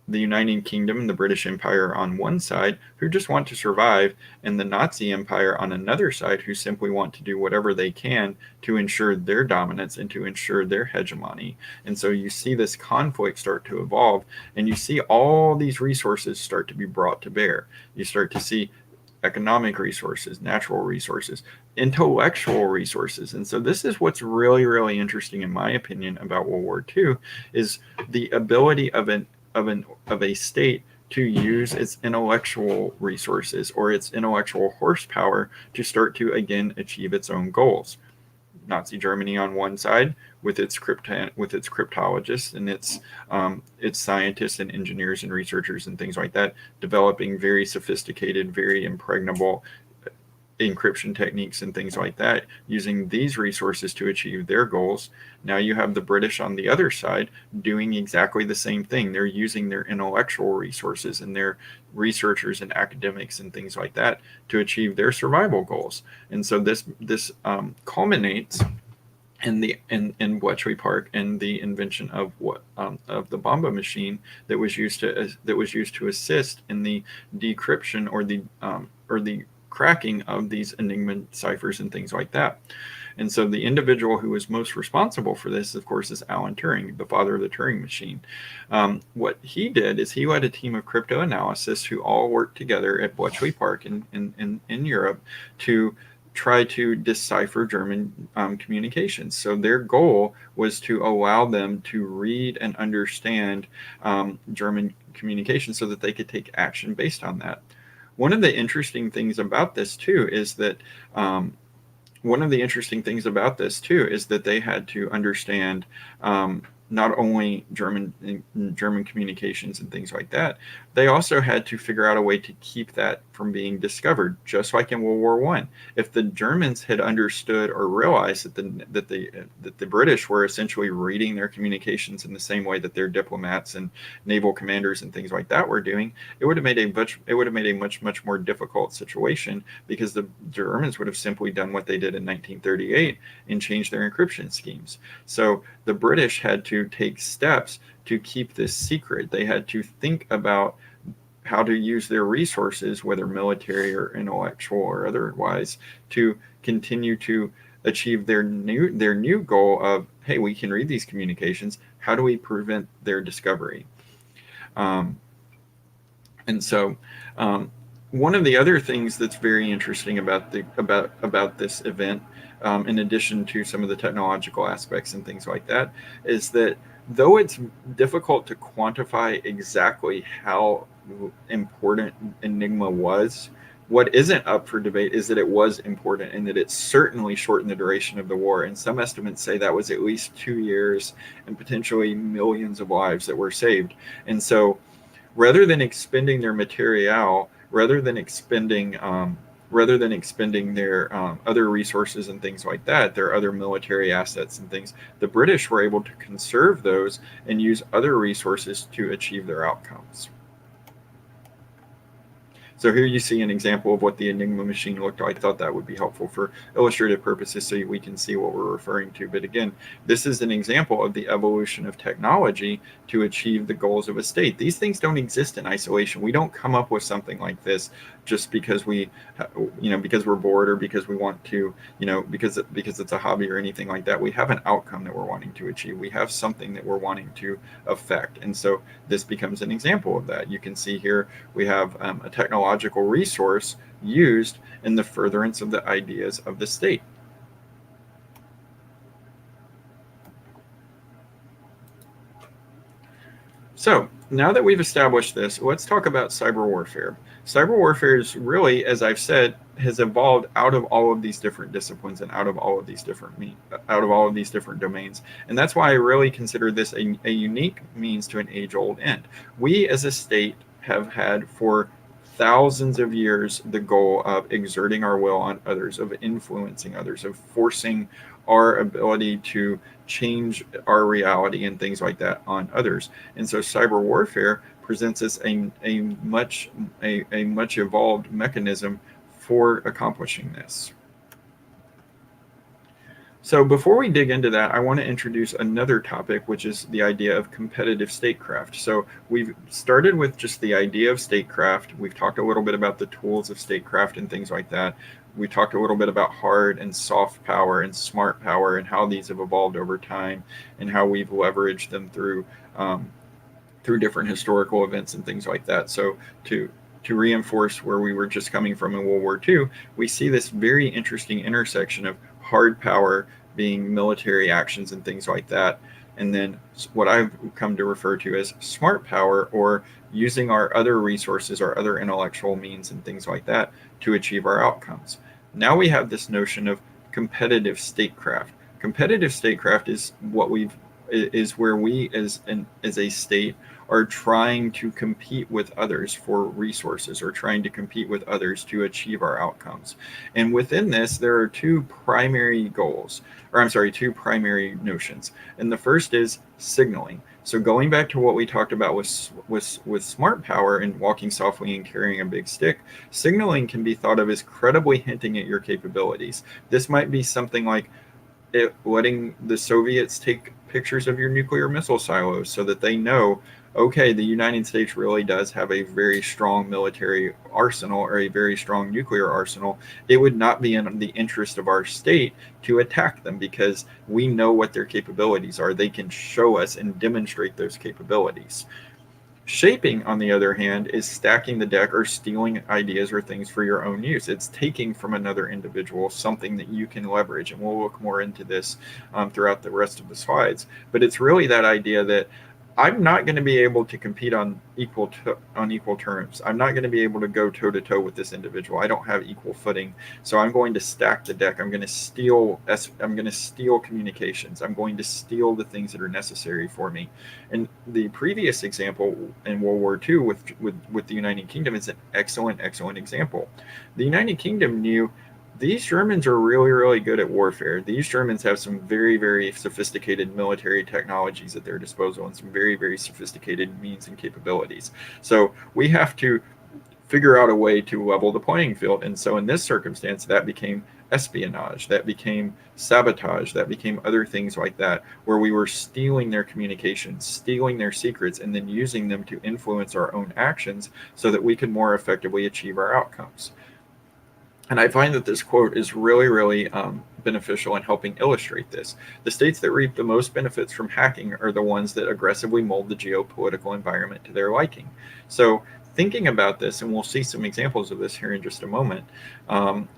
the United Kingdom and the British Empire on one side, who just want to survive, and the Nazi Empire on another side, who simply want to do whatever they can to ensure their dominance and to ensure their hegemony. And so you see this conflict start to evolve, and you see all these resources start to be brought to bear. You start to see economic resources, natural resources, intellectual resources. And so this is what's really, really interesting, in my opinion, about World War II, is the ability of a state to use its intellectual resources or its intellectual horsepower to start to again achieve its own goals. Nazi Germany on one side, with its cryptologists and its scientists and engineers and researchers and things like that, developing very sophisticated, very impregnable encryption techniques and things like that, using these resources to achieve their goals. Now you have the British on the other side doing exactly the same thing. They're using their intellectual resources and their researchers and academics and things like that to achieve their survival goals. And so this culminates in Bletchley Park and the invention of of the Bomba machine that was used to assist in the decryption or the cracking of these Enigma ciphers and things like that. And so the individual who was most responsible for this, of course, is Alan Turing, the father of the Turing machine. What he did is he led a team of cryptanalysts who all worked together at Bletchley Park in Europe to try to decipher German communications. So their goal was to allow them to read and understand German communication so that they could take action based on that. One of the interesting things about this too is that they had to understand not only German communications and things like that, they also had to figure out a way to keep that from being discovered, just like in World War I. If the Germans had understood or realized that the British were essentially reading their communications in the same way that their diplomats and naval commanders and things like that were doing, it would have made a much more difficult situation, because the Germans would have simply done what they did in 1938 and changed their encryption schemes. So the British had to take steps to keep this secret. They had to think about how to use their resources, whether military or intellectual or otherwise, to continue to achieve their new goal of, hey, we can read these communications. How do we prevent their discovery? And so one of the other things that's very interesting about this event, in addition to some of the technological aspects and things like that, is that though it's difficult to quantify exactly how important Enigma was, what isn't up for debate is that it was important, and that it certainly shortened the duration of the war. And some estimates say that was at least 2 years and potentially millions of lives that were saved. And so rather than expending their material, rather than expending their other resources and things like that, their other military assets and things, the British were able to conserve those and use other resources to achieve their outcomes. So here you see an example of what the Enigma machine looked like. I thought that would be helpful for illustrative purposes so we can see what we're referring to. But again, this is an example of the evolution of technology to achieve the goals of a state. These things don't exist in isolation. We don't come up with something like this just because because we're bored, or because we want to, because it's a hobby or anything like that. We have an outcome that we're wanting to achieve. We have something that we're wanting to affect. And so this becomes an example of that. You can see here we have a technological resource used in the furtherance of the ideas of the state. So now that we've established this, let's talk about cyber warfare. Cyber warfare is really, as I've said, has evolved out of all of these different disciplines and out of all of these different domains. And that's why I really consider this a unique means to an age-old end. We as a state have had for thousands of years the goal of exerting our will on others, of influencing others, of forcing our ability to change our reality and things like that on others. And so cyber warfare presents us a much evolved mechanism for accomplishing this. So before we dig into that, I want to introduce another topic, which is the idea of competitive statecraft. So we've started with just the idea of statecraft. We've talked a little bit about the tools of statecraft and things like that. We talked a little bit about hard and soft power and smart power and how these have evolved over time and how we've leveraged them through different historical events and things like that. So to reinforce where we were just coming from in World War II, we see this very interesting intersection of hard power being military actions and things like that, and then what I've come to refer to as smart power, or using our other resources, our other intellectual means and things like that to achieve our outcomes. Now we have this notion of competitive statecraft. Competitive statecraft is where we as a state are trying to compete with others for resources or trying to compete with others to achieve our outcomes. And within this, there are two primary goals, or I'm sorry, two primary notions. And the first is signaling. So going back to what we talked about with smart power and walking softly and carrying a big stick, signaling can be thought of as credibly hinting at your capabilities. This might be something like letting the Soviets take pictures of your nuclear missile silos so that they know, okay, the United States really does have a very strong military arsenal or a very strong nuclear arsenal. It would not be in the interest of our state to attack them because we know what their capabilities are. They can show us and demonstrate those capabilities. Shaping, on the other hand, is stacking the deck or stealing ideas or things for your own use. It's taking from another individual something that you can leverage. And we'll look more into this throughout the rest of the slides. But it's really that idea that I'm not going to be able to compete on equal terms. I'm not going to be able to go toe to toe with this individual. I don't have equal footing, so I'm going to stack the deck. I'm going to steal communications. I'm going to steal the things that are necessary for me. And the previous example in World War II with the United Kingdom is an excellent example. The United Kingdom knew these Germans are really, really good at warfare. These Germans have some very, very sophisticated military technologies at their disposal and some very, very sophisticated means and capabilities. So we have to figure out a way to level the playing field. And so in this circumstance, that became espionage, that became sabotage, that became other things like that, where we were stealing their communications, stealing their secrets, and then using them to influence our own actions so that we could more effectively achieve our outcomes. And I find that this quote is really, really beneficial in helping illustrate this. The states that reap the most benefits from hacking are the ones that aggressively mold the geopolitical environment to their liking. So thinking about this, and we'll see some examples of this here in just a moment,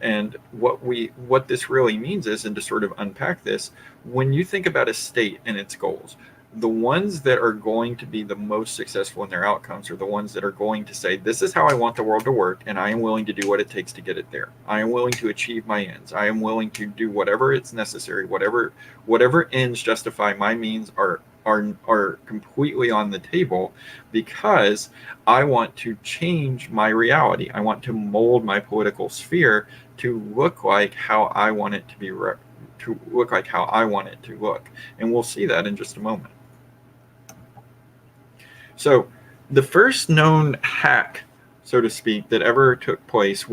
and what this really means is, and to sort of unpack this, when you think about a state and its goals, the ones that are going to be the most successful in their outcomes are the ones that are going to say, this is how I want the world to work, and I am willing to do what it takes to get it there. I am willing to achieve my ends. I am willing to do whatever it's necessary, whatever ends justify my means are completely on the table, because I want to change my reality. I want to mold my political sphere to look like how I want it to be, to look like how I want it to look. And we'll see that in just a moment. So the first known hack, so to speak, that ever took place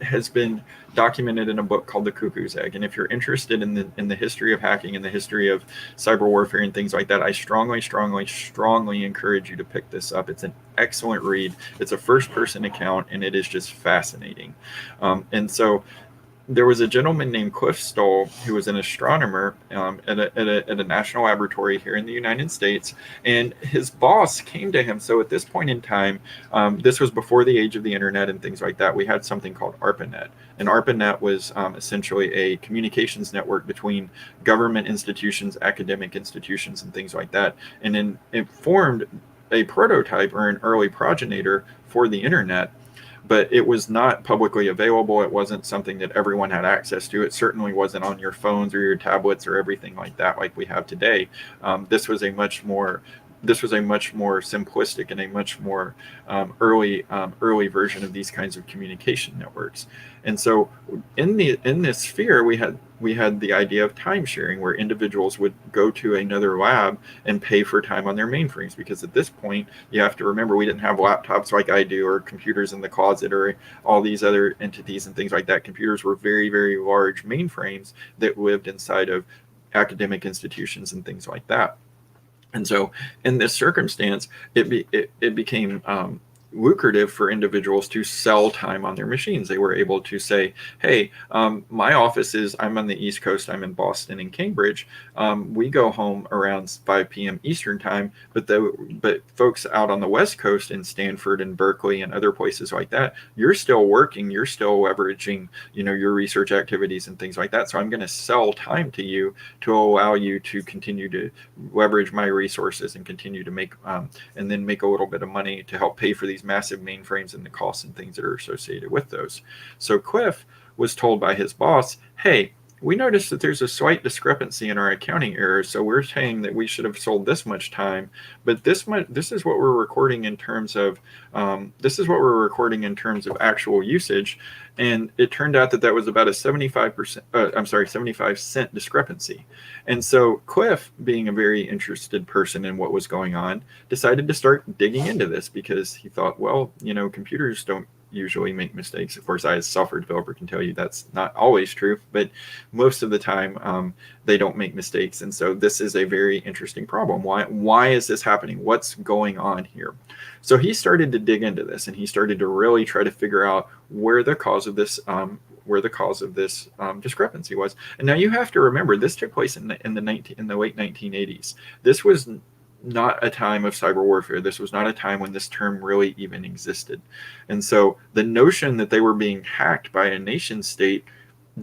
has been documented in a book called The Cuckoos Egg. And if you're interested in the history of hacking and the history of cyber warfare and things like that, I strongly encourage you to pick this up. It's an excellent read. It's a first-person account, and it is just fascinating. And so there was a gentleman named Cliff Stoll who was an astronomer at a national laboratory here in the United States, and his boss came to him. So at this point in time, this was before the age of the internet and things like that. We had something called ARPANET, and ARPANET was essentially a communications network between government institutions, academic institutions, and things like that. And then it formed a prototype or an early progenitor for the internet. But it was not publicly available. It wasn't something that everyone had access to. It certainly wasn't on your phones or your tablets or everything like that like we have today. This was a much more simplistic and a much more early version of these kinds of communication networks. And so in this sphere, we had the idea of time sharing, where individuals would go to another lab and pay for time on their mainframes. Because at this point, you have to remember, we didn't have laptops like I do, or computers in the closet, or all these other entities and things like that. Computers were very, very large mainframes that lived inside of academic institutions and things like that. And so in this circumstance, it became lucrative for individuals to sell time on their machines. They were able to say, hey, my office I'm on the East Coast, I'm in Boston and Cambridge. We go home around 5 p.m. Eastern time, but folks out on the West Coast in Stanford and Berkeley and other places like that, you're still working, you're still leveraging, your research activities and things like that. So I'm going to sell time to you to allow you to continue to leverage my resources and continue to make, and then make a little bit of money to help pay for these massive mainframes and the costs and things that are associated with those. So Cliff was told by his boss, hey, we noticed that there's a slight discrepancy in our accounting errors. So we're saying that we should have sold this much time, but this is what we're recording in terms of actual usage. And it turned out that that was about a 75 cent discrepancy. And so Cliff, being a very interested person in what was going on, decided to start digging into this because he thought, well, computers don't usually make mistakes. Of course, I as a software developer can tell you that's not always true, but most of the time they don't make mistakes. And so this is a very interesting problem. Why is this happening? What's going on here? So he started to dig into this, and he started to really try to figure out where the cause of this discrepancy was. And now you have to remember, this took place in the late 1980s. This was not a time of cyber warfare. This was not a time when this term really even existed. And so the notion that they were being hacked by a nation state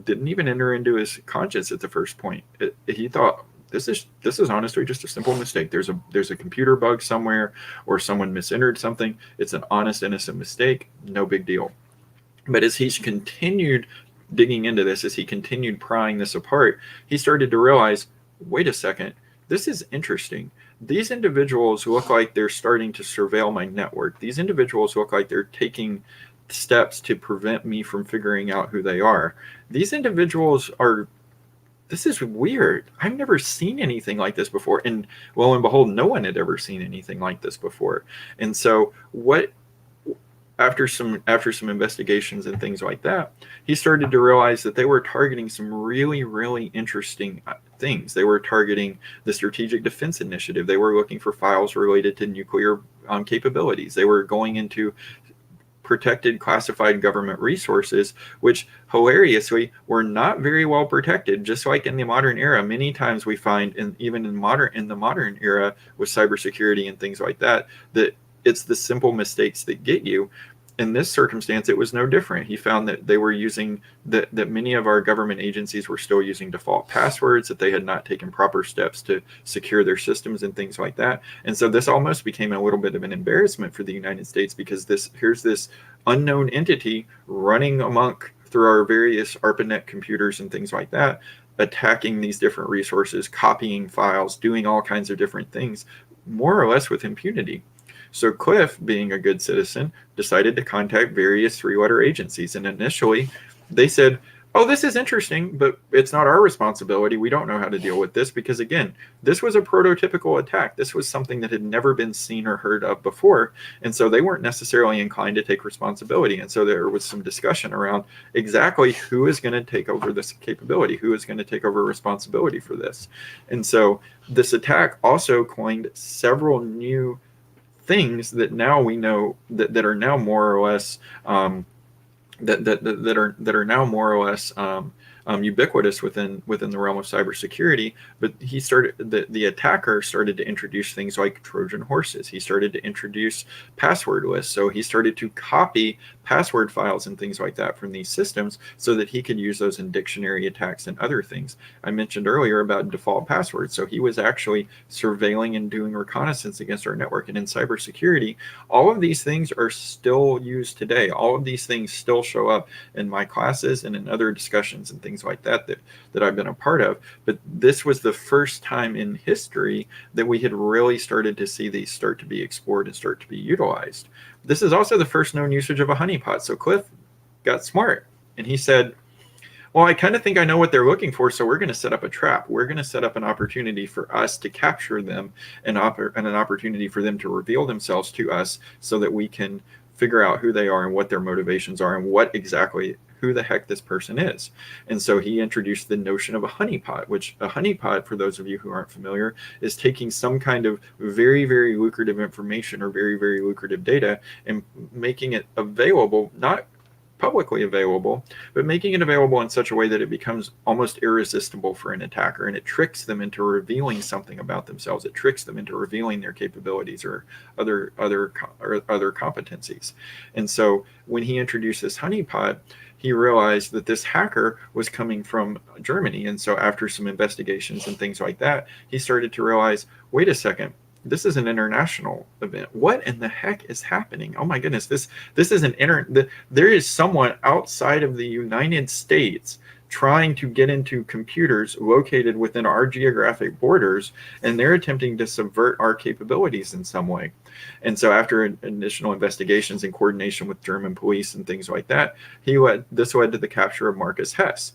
didn't even enter into his conscience at the first point. He thought, this is honestly just a simple mistake. There's a computer bug somewhere, or someone misentered something. It's an honest, innocent mistake. No big deal. But as he's continued digging into this, as he continued prying this apart, he started to realize, wait a second, this is interesting. These individuals look like they're starting to surveil my network. These individuals look like they're taking steps to prevent me from figuring out who they are. These individuals this is weird. I've never seen anything like this before. And lo and behold, no one had ever seen anything like this before. And so after some investigations and things like that, he started to realize that they were targeting some really, really interesting things. They were targeting the Strategic Defense Initiative. They were looking for files related to nuclear capabilities. They were going into protected classified government resources, which hilariously were not very well protected. Just like in the modern era, many times we find, even in the modern era with cybersecurity and things like that, that it's the simple mistakes that get you. In this circumstance, it was no different. He found that they were using that many of our government agencies were still using default passwords, that they had not taken proper steps to secure their systems and things like that. And so this almost became a little bit of an embarrassment for the United States, because here's this unknown entity running amok through our various ARPANET computers and things like that, attacking these different resources, copying files, doing all kinds of different things, more or less with impunity. So Cliff, being a good citizen, decided to contact various three-letter agencies. And initially, they said, oh, this is interesting, but it's not our responsibility. We don't know how to deal with this because, again, this was a prototypical attack. This was something that had never been seen or heard of before. And so they weren't necessarily inclined to take responsibility. And so there was some discussion around exactly who is going to take over this capability, who is going to take over responsibility for this. And so this attack also coined several new things that now we know that are now more or less that are now more or less ubiquitous within the realm of cybersecurity. But the attacker started to introduce things like Trojan horses. He started to introduce password lists. So he started to copy password files and things like that from these systems so that he could use those in dictionary attacks and other things. I mentioned earlier about default passwords. So he was actually surveilling and doing reconnaissance against our network. And in cybersecurity, all of these things are still used today. All of these things still show up in my classes and in other discussions and things like that I've been a part of. But this was the first time in history that we had really started to see these start to be explored and start to be utilized. This is also the first known usage of a honeypot. So Cliff got smart and he said, well, I kind of think I know what they're looking for, so we're going to set up a trap. We're going to set up an opportunity for us to capture them and an opportunity for them to reveal themselves to us so that we can figure out who they are and what their motivations are and who the heck this person is. And so he introduced the notion of a honeypot, which a honeypot, for those of you who aren't familiar, is taking some kind of very, very lucrative information or very, very lucrative data and making it available, not publicly available, but making it available in such a way that it becomes almost irresistible for an attacker, and it tricks them into revealing something about themselves. It tricks them into revealing their capabilities or other competencies. And so when he introduced this honeypot, he realized that this hacker was coming from Germany. And so after some investigations and things like that, he started to realize, wait a second, this is an international event. What in the heck is happening? Oh my goodness, this is there is someone outside of the United States trying to get into computers located within our geographic borders, and they're attempting to subvert our capabilities in some way. And so after additional investigations in coordination with German police and things like that, this led to the capture of Marcus Hess.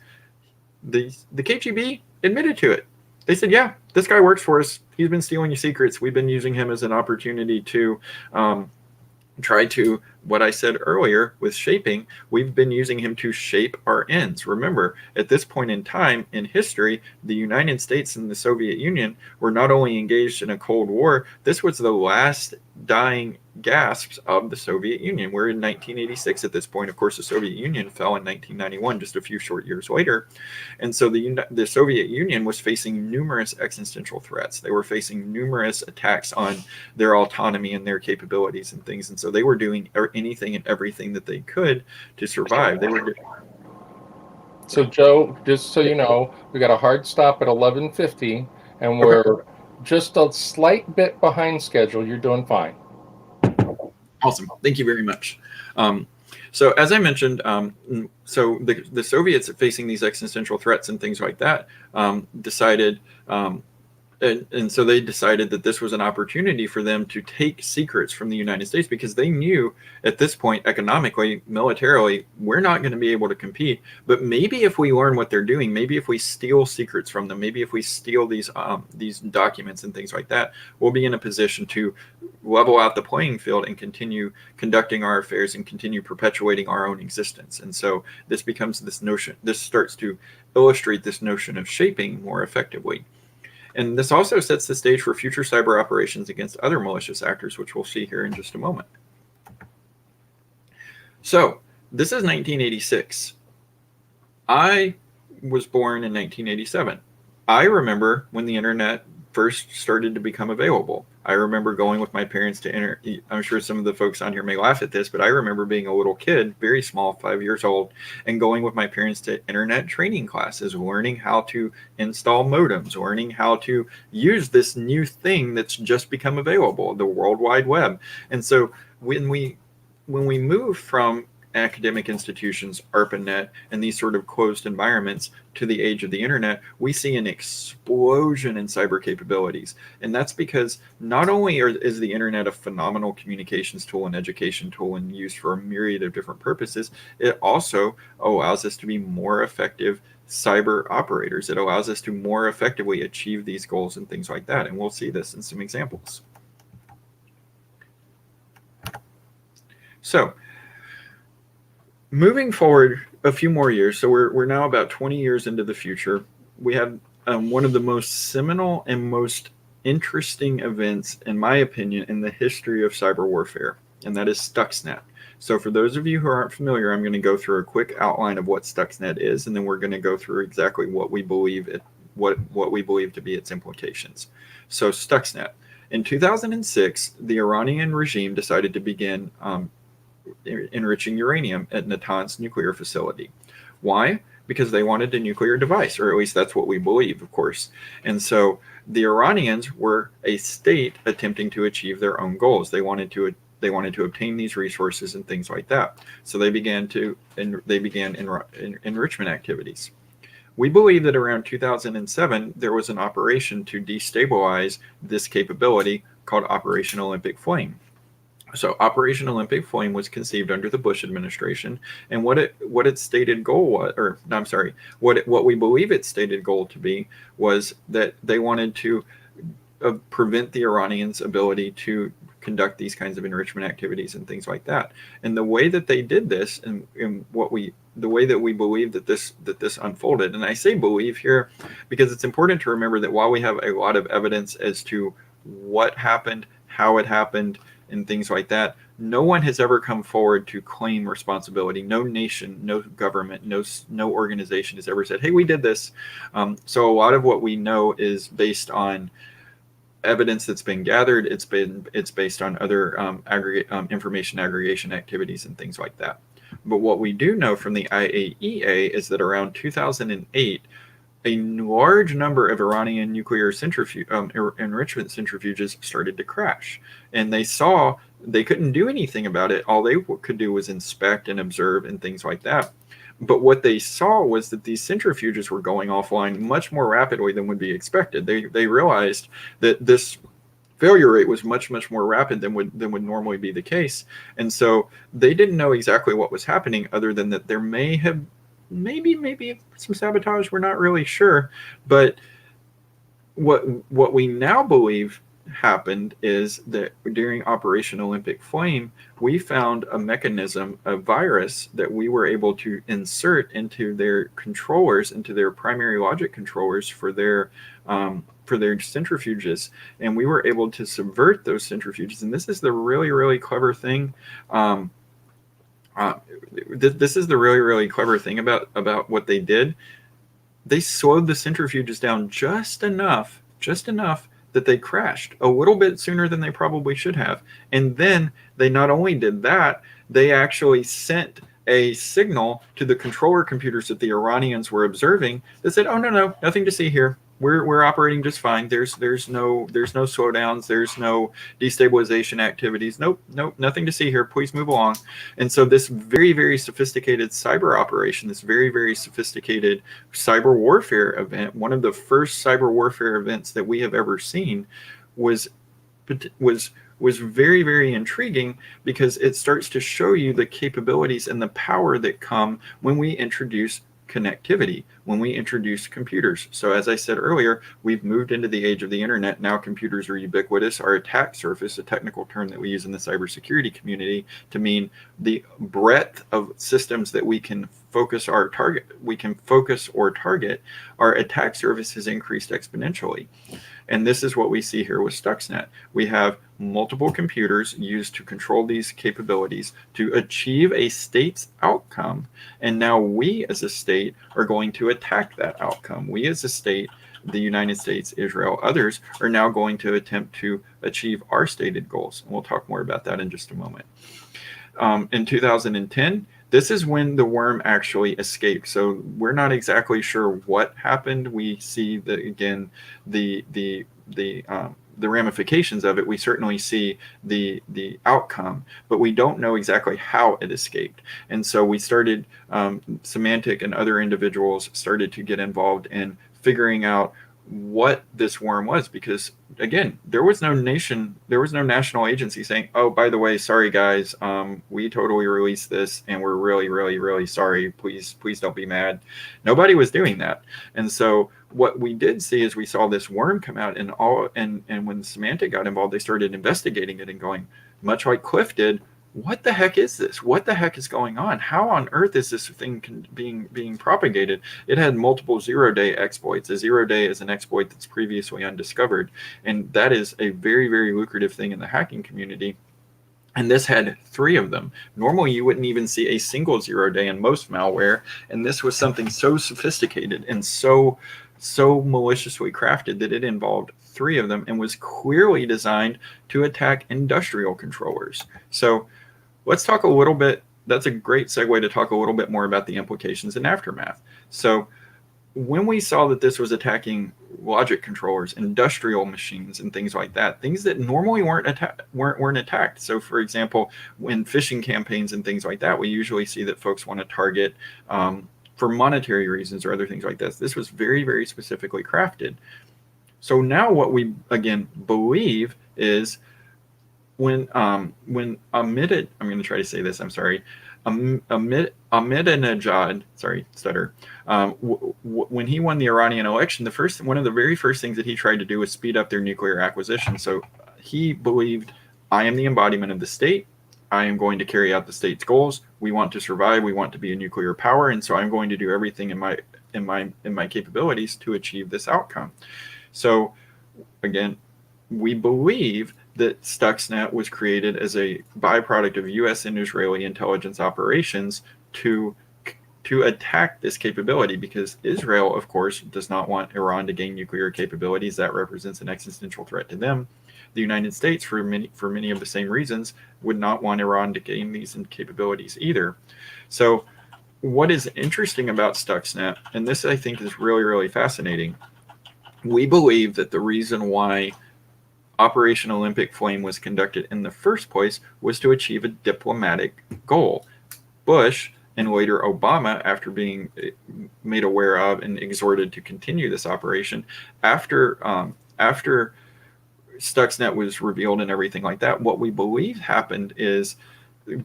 The KGB admitted to it. They said, yeah, this guy works for us. He's been stealing your secrets. We've been using him as an opportunity to try to, what I said earlier with shaping, we've been using him to shape our ends. Remember, at this point in time in history, the United States and the Soviet Union were not only engaged in a Cold War, this was the last dying gasps of the Soviet Union. We're in 1986 at this point. Of course, the Soviet Union fell in 1991, just a few short years later. And so the Soviet Union was facing numerous existential threats. They were facing numerous attacks on their autonomy and their capabilities and things. And so they were doing anything and everything that they could to survive. So Joe, just so you know, we got a hard stop at 11:50, and we're just a slight bit behind schedule. You're doing fine. Awesome. Thank you very much. So as I mentioned, so the Soviets facing these existential threats and things like that decided, and so they decided that this was an opportunity for them to take secrets from the United States, because they knew at this point, economically, militarily, we're not going to be able to compete. But maybe if we learn what they're doing, maybe if we steal secrets from them, maybe if we steal these documents and things like that, we'll be in a position to level out the playing field and continue conducting our affairs and continue perpetuating our own existence. And so this becomes this notion, this starts to illustrate this notion of shaping more effectively. And this also sets the stage for future cyber operations against other malicious actors, which we'll see here in just a moment. So this is 1986. I was born in 1987. I remember when the internet first started to become available. I remember going with my parents to I'm sure some of the folks on here may laugh at this, but I remember being a little kid, very small, 5 years old, and going with my parents to internet training classes, learning how to install modems, learning how to use this new thing that's just become available, the World Wide Web. And so when we move from academic institutions, ARPANET, and these sort of closed environments to the age of the internet, we see an explosion in cyber capabilities. And that's because not only is the internet a phenomenal communications tool and education tool and used for a myriad of different purposes, it also allows us to be more effective cyber operators. It allows us to more effectively achieve these goals and things like that. And we'll see this in some examples. So, moving forward a few more years, so we're now about 20 years into the future, we have one of the most seminal and most interesting events, in my opinion, in the history of cyber warfare, and that is Stuxnet. So for those of you who aren't familiar, I'm going to go through a quick outline of what Stuxnet is, and then we're going to go through exactly what we believe what we believe to be its implications. So Stuxnet. In 2006, the Iranian regime decided to begin enriching uranium at Natanz nuclear facility. Why? Because they wanted a nuclear device, or at least that's what we believe, of course. And so the Iranians were a state attempting to achieve their own goals. They wanted to obtain these resources and things like that. So they began enrichment activities. We believe that around 2007, there was an operation to destabilize this capability called Operation Olympic Flame. So Operation Olympic Flame was conceived under the Bush administration, and what its stated goal was, or no, I'm sorry, what we believe its stated goal to be was that they wanted to prevent the Iranians' ability to conduct these kinds of enrichment activities and things like that. And the way that they did this, and the way that we believe that this unfolded, and I say believe here because it's important to remember that while we have a lot of evidence as to what happened, how it happened, and things like that, no one has ever come forward to claim responsibility. No nation, no government, no organization has ever said, hey, we did this. So a lot of what we know is based on evidence that's been gathered. It's based on other information aggregation activities and things like that. But what we do know from the IAEA is that around 2008, a large number of Iranian nuclear enrichment centrifuges started to crash. And they couldn't do anything about it. All they could do was inspect and observe and things like that. But what they saw was that these centrifuges were going offline much more rapidly than would be expected. They realized that this failure rate was much more rapid than would normally be the case, and so they didn't know exactly what was happening, other than that there may have maybe some sabotage. We're not really sure, but what we now believe happened is that during Operation Olympic Flame, we found a mechanism, a virus that we were able to insert into their controllers, into their primary logic controllers for their centrifuges, and we were able to subvert those centrifuges. And this is the really clever thing. This is the really clever thing about what they did. They slowed the centrifuges down just enough that they crashed a little bit sooner than they probably should have. And then they not only did that, they actually sent a signal to the controller computers that the Iranians were observing that said, "Oh, no, nothing to see here. We're operating just fine. There's no slowdowns. There's no destabilization activities. Nope, nothing to see here. Please move along." And so this very sophisticated cyber operation, this very sophisticated cyber warfare event, one of the first cyber warfare events that we have ever seen, was very intriguing, because it starts to show you the capabilities and the power that come when we introduce connectivity, when we introduce computers. So as I said earlier, we've moved into the age of the internet. Now computers are ubiquitous. Our attack surface, a technical term that we use in the cybersecurity community to mean the breadth of systems that we can focus or target, our attack surface has increased exponentially. And this is what we see here with Stuxnet. We have multiple computers used to control these capabilities to achieve a state's outcome. And now we as a state are going to attack that outcome. We as a state, the United States, Israel, others, are now going to attempt to achieve our stated goals. And we'll talk more about that in just a moment. In 2010, this is when the worm actually escaped. So we're not exactly sure what happened. We see that, again, the ramifications of it. We certainly see the outcome, but we don't know exactly how it escaped. And so we started, Symantec and other individuals started to get involved in figuring out what this worm was, because again, there was no national agency saying, "Oh, by the way, sorry guys, we totally released this and we're really sorry, please don't be mad." Nobody was doing that. And so what we did see is we saw this worm come out, and when Symantec got involved, they started investigating it and going, much like Cliff did, what the heck is this? What the heck is going on? How on earth is this thing being propagated? It had multiple zero-day exploits. A zero-day is an exploit that's previously undiscovered, and that is a very lucrative thing in the hacking community. And this had 3 of them. Normally, you wouldn't even see a single zero-day in most malware, and this was something so sophisticated and so maliciously crafted that it involved 3 of them and was clearly designed to attack industrial controllers. So let's talk a little bit. That's a great segue to talk a little bit more about the implications and aftermath. So when we saw that this was attacking logic controllers, industrial machines, and things like that, things that normally weren't attacked. So for example, when phishing campaigns and things like that, we usually see that folks want to target for monetary reasons or other things like this. This was very specifically crafted. So now what we again believe is when Ahmadinejad, I'm going to try to say this, I'm sorry, Ahmadinejad, sorry, stutter, when he won the Iranian election, one of the very first things that he tried to do was speed up their nuclear acquisition. So he believed, I am the embodiment of the state. I am going to carry out the state's goals. We want to survive. We want to be a nuclear power, and so I'm going to do everything in my capabilities to achieve this outcome. So again, we believe that Stuxnet was created as a byproduct of U.S. and Israeli intelligence operations to attack this capability, because Israel, of course, does not want Iran to gain nuclear capabilities. That represents an existential threat to them. The United States, for many of the same reasons, would not want Iran to gain these capabilities either. So what is interesting about Stuxnet, and this I think is really fascinating, we believe that the reason why Operation Olympic Flame was conducted in the first place was to achieve a diplomatic goal. Bush and later Obama, after being made aware of and exhorted to continue this operation, after Stuxnet was revealed and everything like that, what we believe happened is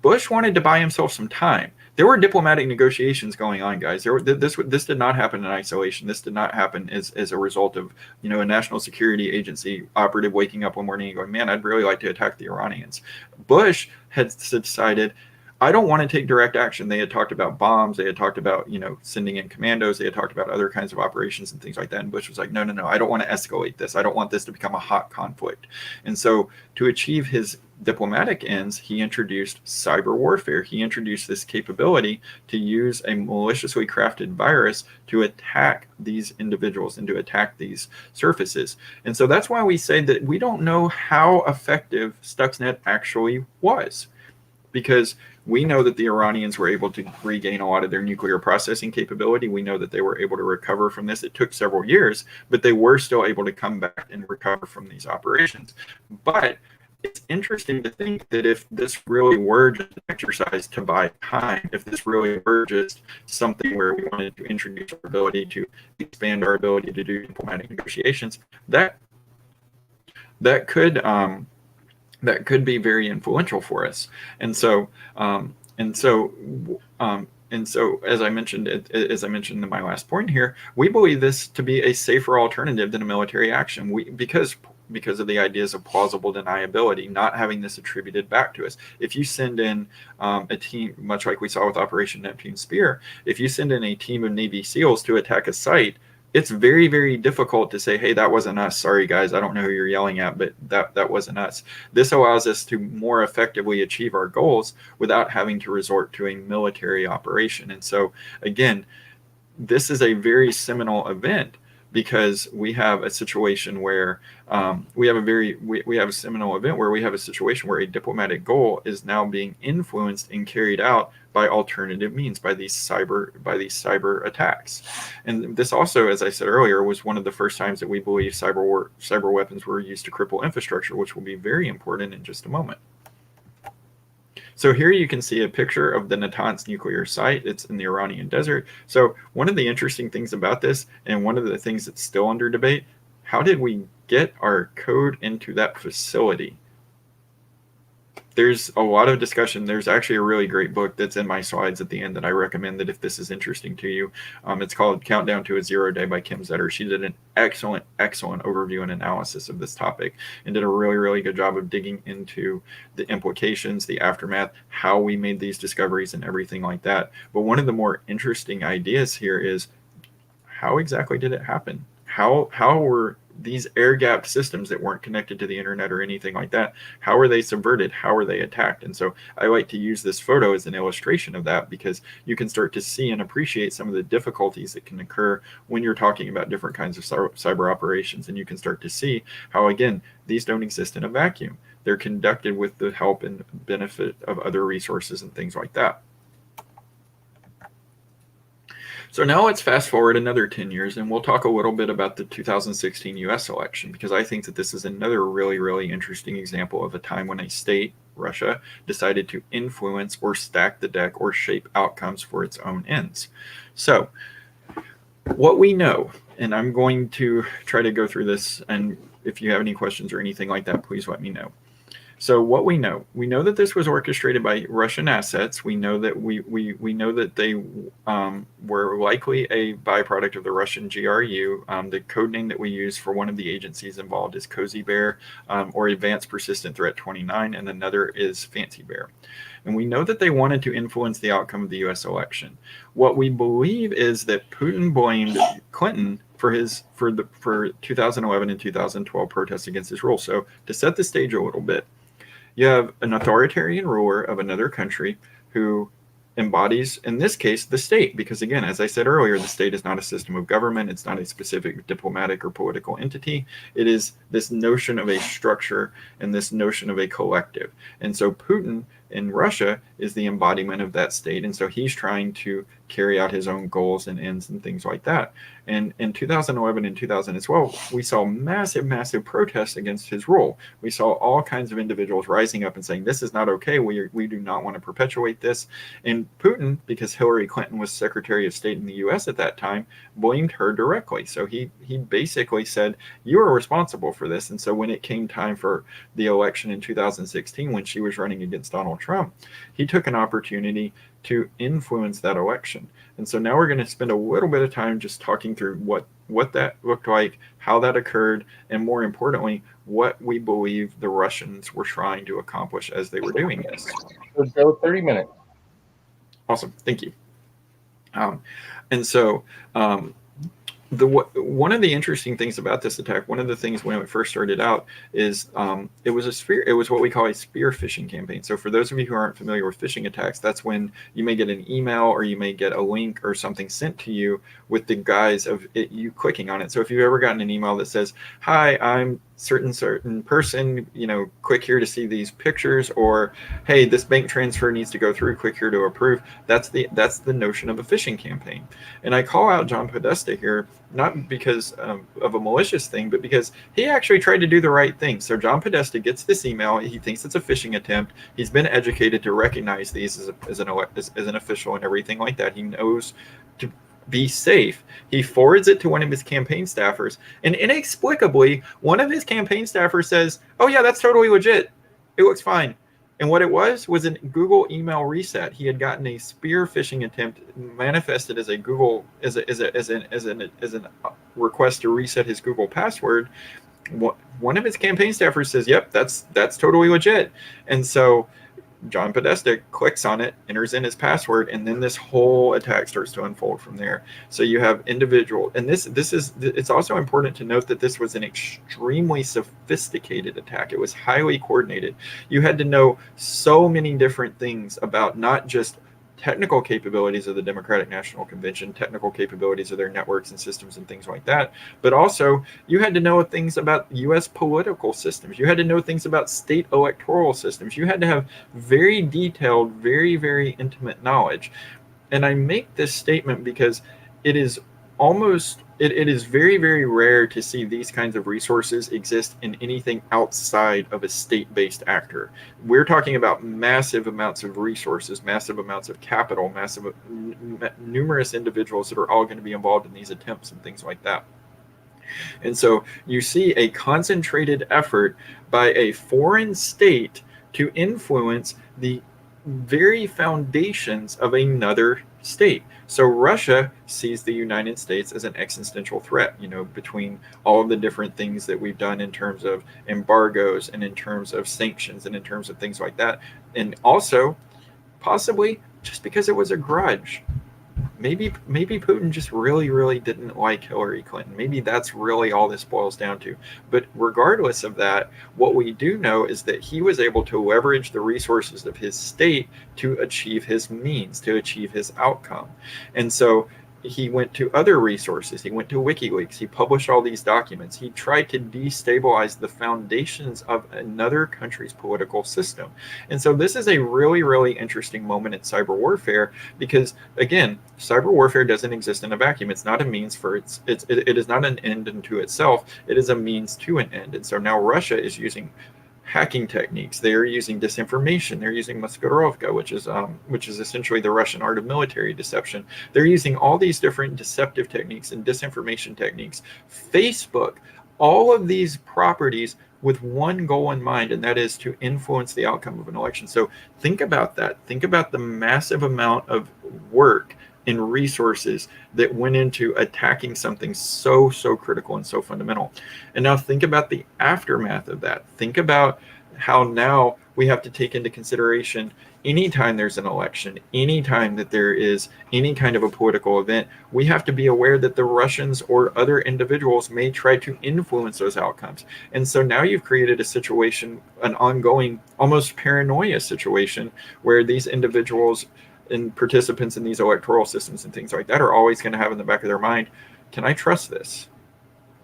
Bush wanted to buy himself some time. There were diplomatic negotiations going on, guys. This did not happen in isolation. This did not happen as a result of a national security agency operative waking up one morning and going, "Man, I'd really like to attack the Iranians." Bush had decided, I don't want to take direct action. They had talked about bombs. They had talked about, sending in commandos. They had talked about other kinds of operations and things like that. And Bush was like, no, I don't want to escalate this. I don't want this to become a hot conflict. And so to achieve his diplomatic ends, he introduced cyber warfare. He introduced this capability to use a maliciously crafted virus to attack these individuals and to attack these surfaces. And so that's why we say that we don't know how effective Stuxnet actually was, because we know that the Iranians were able to regain a lot of their nuclear processing capability. We know that they were able to recover from this. It took several years, but they were still able to come back and recover from these operations. But it's interesting to think that if this really were just an exercise to buy time, if this really were just something where we wanted to introduce our ability to expand our ability to do diplomatic negotiations, that could be very influential for us. And so as I mentioned in my last point here, we believe this to be a safer alternative than a military action. Because of the ideas of plausible deniability, not having this attributed back to us. If you send in a team, much like we saw with Operation Neptune Spear, if you send in a team of Navy SEALs to attack a site, it's very, very difficult to say, hey, that wasn't us. Sorry, guys, I don't know who you're yelling at, but that wasn't us. This allows us to more effectively achieve our goals without having to resort to a military operation. And so, again, this is a very seminal event, because we have a situation where we have a seminal event where we have a situation where a diplomatic goal is now being influenced and carried out by alternative means, by these cyber attacks. And this also, as I said earlier, was one of the first times that we believe cyber weapons were used to cripple infrastructure, which will be very important in just a moment. So here you can see a picture of the Natanz nuclear site. It's in the Iranian desert. So one of the interesting things about this, and one of the things that's still under debate, how did we get our code into that facility? There's a lot of discussion. There's actually a really great book that's in my slides at the end that I recommend, that if this is interesting to you. It's called Countdown to a Zero Day by Kim Zetter. She did an excellent overview and analysis of this topic, and did a really, really good job of digging into the implications, the aftermath, how we made these discoveries and everything like that. But one of the more interesting ideas here is, how exactly did it happen? How were these air-gapped systems that weren't connected to the internet or anything like that, how are they subverted? How are they attacked? And so I like to use this photo as an illustration of that, because you can start to see and appreciate some of the difficulties that can occur when you're talking about different kinds of cyber operations. And you can start to see how, again, these don't exist in a vacuum. They're conducted with the help and benefit of other resources and things like that. So now let's fast forward another 10 years, and we'll talk a little bit about the 2016 US election, because I think that this is another really, really interesting example of a time when a state, Russia, decided to influence or stack the deck or shape outcomes for its own ends. So what we know, and I'm going to try to go through this, and if you have any questions or anything like that, please let me know. So what we know that this was orchestrated by Russian assets. We know that we know that they were likely a byproduct of the Russian GRU. The code name that we use for one of the agencies involved is Cozy Bear, or Advanced Persistent Threat 29, and another is Fancy Bear. And we know that they wanted to influence the outcome of the U.S. election. What we believe is that Putin blamed Clinton for 2011 and 2012 protests against his rule. So to set the stage a little bit, you have an authoritarian ruler of another country who embodies, in this case, the state. Because again, as I said earlier, the state is not a system of government. It's not a specific diplomatic or political entity. It is this notion of a structure and this notion of a collective. And so Putin in Russia is the embodiment of that state. And so he's trying to carry out his own goals and ends and things like that. And in 2011 and 2012, we saw massive protests against his rule. We saw all kinds of individuals rising up and saying, this is not okay. We do not want to perpetuate this. And Putin, because Hillary Clinton was Secretary of State in the US at that time, blamed her directly. So he basically said, you are responsible for this. And so when it came time for the election in 2016, when she was running against Donald Trump, he took an opportunity to influence that election. And so now we're going to spend a little bit of time just talking through what that looked like, how that occurred, and more importantly, what we believe the Russians were trying to accomplish as they were doing this. Let's go 30 minutes. Awesome. Thank you. And so one of the interesting things about this attack, one of the things when it first started out is it was what we call a spear phishing campaign. So for those of you who aren't familiar with phishing attacks, that's when you may get an email or you may get a link or something sent to you with the guise of you clicking on it. So if you've ever gotten an email that says, hi, I'm certain person, click here to see these pictures, or hey, this bank transfer needs to go through, click here to approve. That's the notion of a phishing campaign. And I call out John Podesta here, not because of a malicious thing, but because he actually tried to do the right thing. So John Podesta gets this email. He thinks it's a phishing attempt. He's been educated to recognize these as an official and everything like that. He knows to be safe. He forwards it to one of his campaign staffers, and inexplicably, one of his campaign staffers says, oh yeah, that's totally legit. It looks fine. And what it was a Google email reset. He had gotten a spear phishing attempt manifested as a Google as a request to reset his Google password. One of his campaign staffers says, "Yep, that's totally legit." And so John Podesta clicks on it, enters in his password, and then this whole attack starts to unfold from there. So you have individual, and it's also important to note that this was an extremely sophisticated attack. It was highly coordinated. You had to know so many different things about not just technical capabilities of the Democratic National Convention, technical capabilities of their networks and systems and things like that. But also, you had to know things about U.S. political systems. You had to know things about state electoral systems. You had to have very detailed, very, very intimate knowledge. And I make this statement because it is it is very, very rare to see these kinds of resources exist in anything outside of a state-based actor. We're talking about massive amounts of resources, massive amounts of capital, numerous individuals that are all going to be involved in these attempts and things like that. And so you see a concentrated effort by a foreign state to influence the very foundations of another state. So Russia sees the United States as an existential threat, between all of the different things that we've done in terms of embargoes and in terms of sanctions and in terms of things like that. And also, possibly just because it was a grudge. Maybe Putin just really, really didn't like Hillary Clinton. Maybe that's really all this boils down to. But regardless of that, what we do know is that he was able to leverage the resources of his state to achieve his means, to achieve his outcome. And so he went to other resources. He went to WikiLeaks. He published all these documents. He tried to destabilize the foundations of another country's political system. And so this is a really, really interesting moment in cyber warfare because, again, cyber warfare doesn't exist in a vacuum. It's not a means for it is not an end unto itself. It is a means to an end. And so now Russia is using hacking techniques. They are using disinformation. They're using Maskirovka, which is essentially the Russian art of military deception. They're using all these different deceptive techniques and disinformation techniques. Facebook, all of these properties with one goal in mind, and that is to influence the outcome of an election. So think about that. Think about the massive amount of work and resources that went into attacking something so critical and so fundamental. And now think about the aftermath of that. Think about how now we have to take into consideration anytime there's an election, anytime that there is any kind of a political event, we have to be aware that the Russians or other individuals may try to influence those outcomes. And so now you've created a situation, an ongoing, almost paranoia situation, where these individuals and participants in these electoral systems and things like that are always going to have in the back of their mind, can I trust this?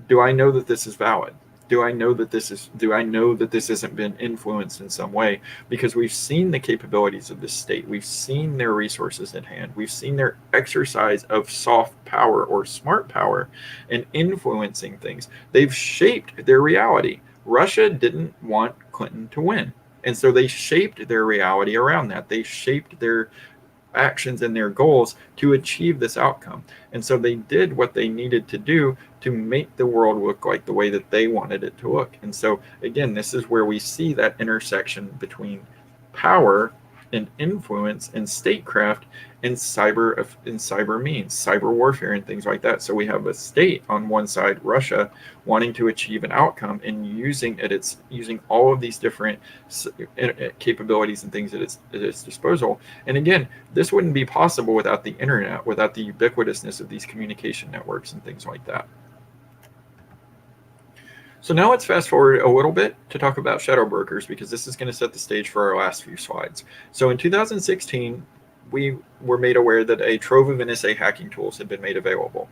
Do I know that this is valid? Do I know that this isn't been influenced in some way? Because we've seen the capabilities of this state. We've seen their resources at hand. We've seen their exercise of soft power or smart power in influencing things. They've shaped their reality. Russia didn't want Clinton to win. And so they shaped their reality around that. They shaped their actions and their goals to achieve this outcome. And so they did what they needed to do to make the world look like the way that they wanted it to look. And so, again, this is where we see that intersection between power and influence and statecraft and cyber means, cyber warfare and things like that. So we have a state on one side, Russia, wanting to achieve an outcome and using all of these different capabilities and things at its disposal. And again, this wouldn't be possible without the internet, without the ubiquitousness of these communication networks and things like that. So now let's fast forward a little bit to talk about shadow brokers, because this is going to set the stage for our last few slides. So in 2016, we were made aware that a trove of NSA hacking tools had been made available.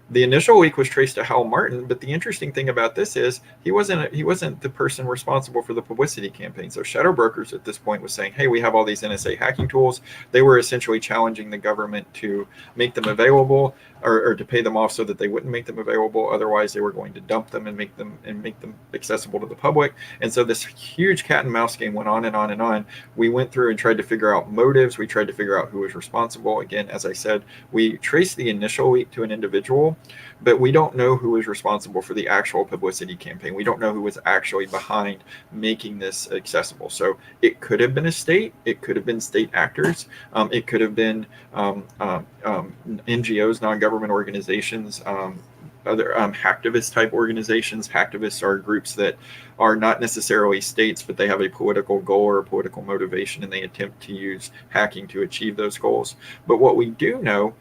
The initial leak was traced to Hal Martin, but the interesting thing about this is he wasn't the person responsible for the publicity campaign. So shadow brokers at this point was saying, hey, we have all these NSA hacking tools. They were essentially challenging the government to make them available or to pay them off so that they wouldn't make them available. Otherwise, they were going to dump them and make them accessible to the public. And so this huge cat and mouse game went on and on and on. We went through and tried to figure out motives. We tried to figure out who was responsible. Again, as I said, we traced the initial leak to an individual, but we don't know who was responsible for the actual publicity campaign. We don't know who was actually behind making this accessible. So it could have been a state. It could have been state actors. It could have been NGOs, non-government organizations, other hacktivist type organizations. Hacktivists are groups that are not necessarily states, but they have a political goal or a political motivation, and they attempt to use hacking to achieve those goals. But what we do know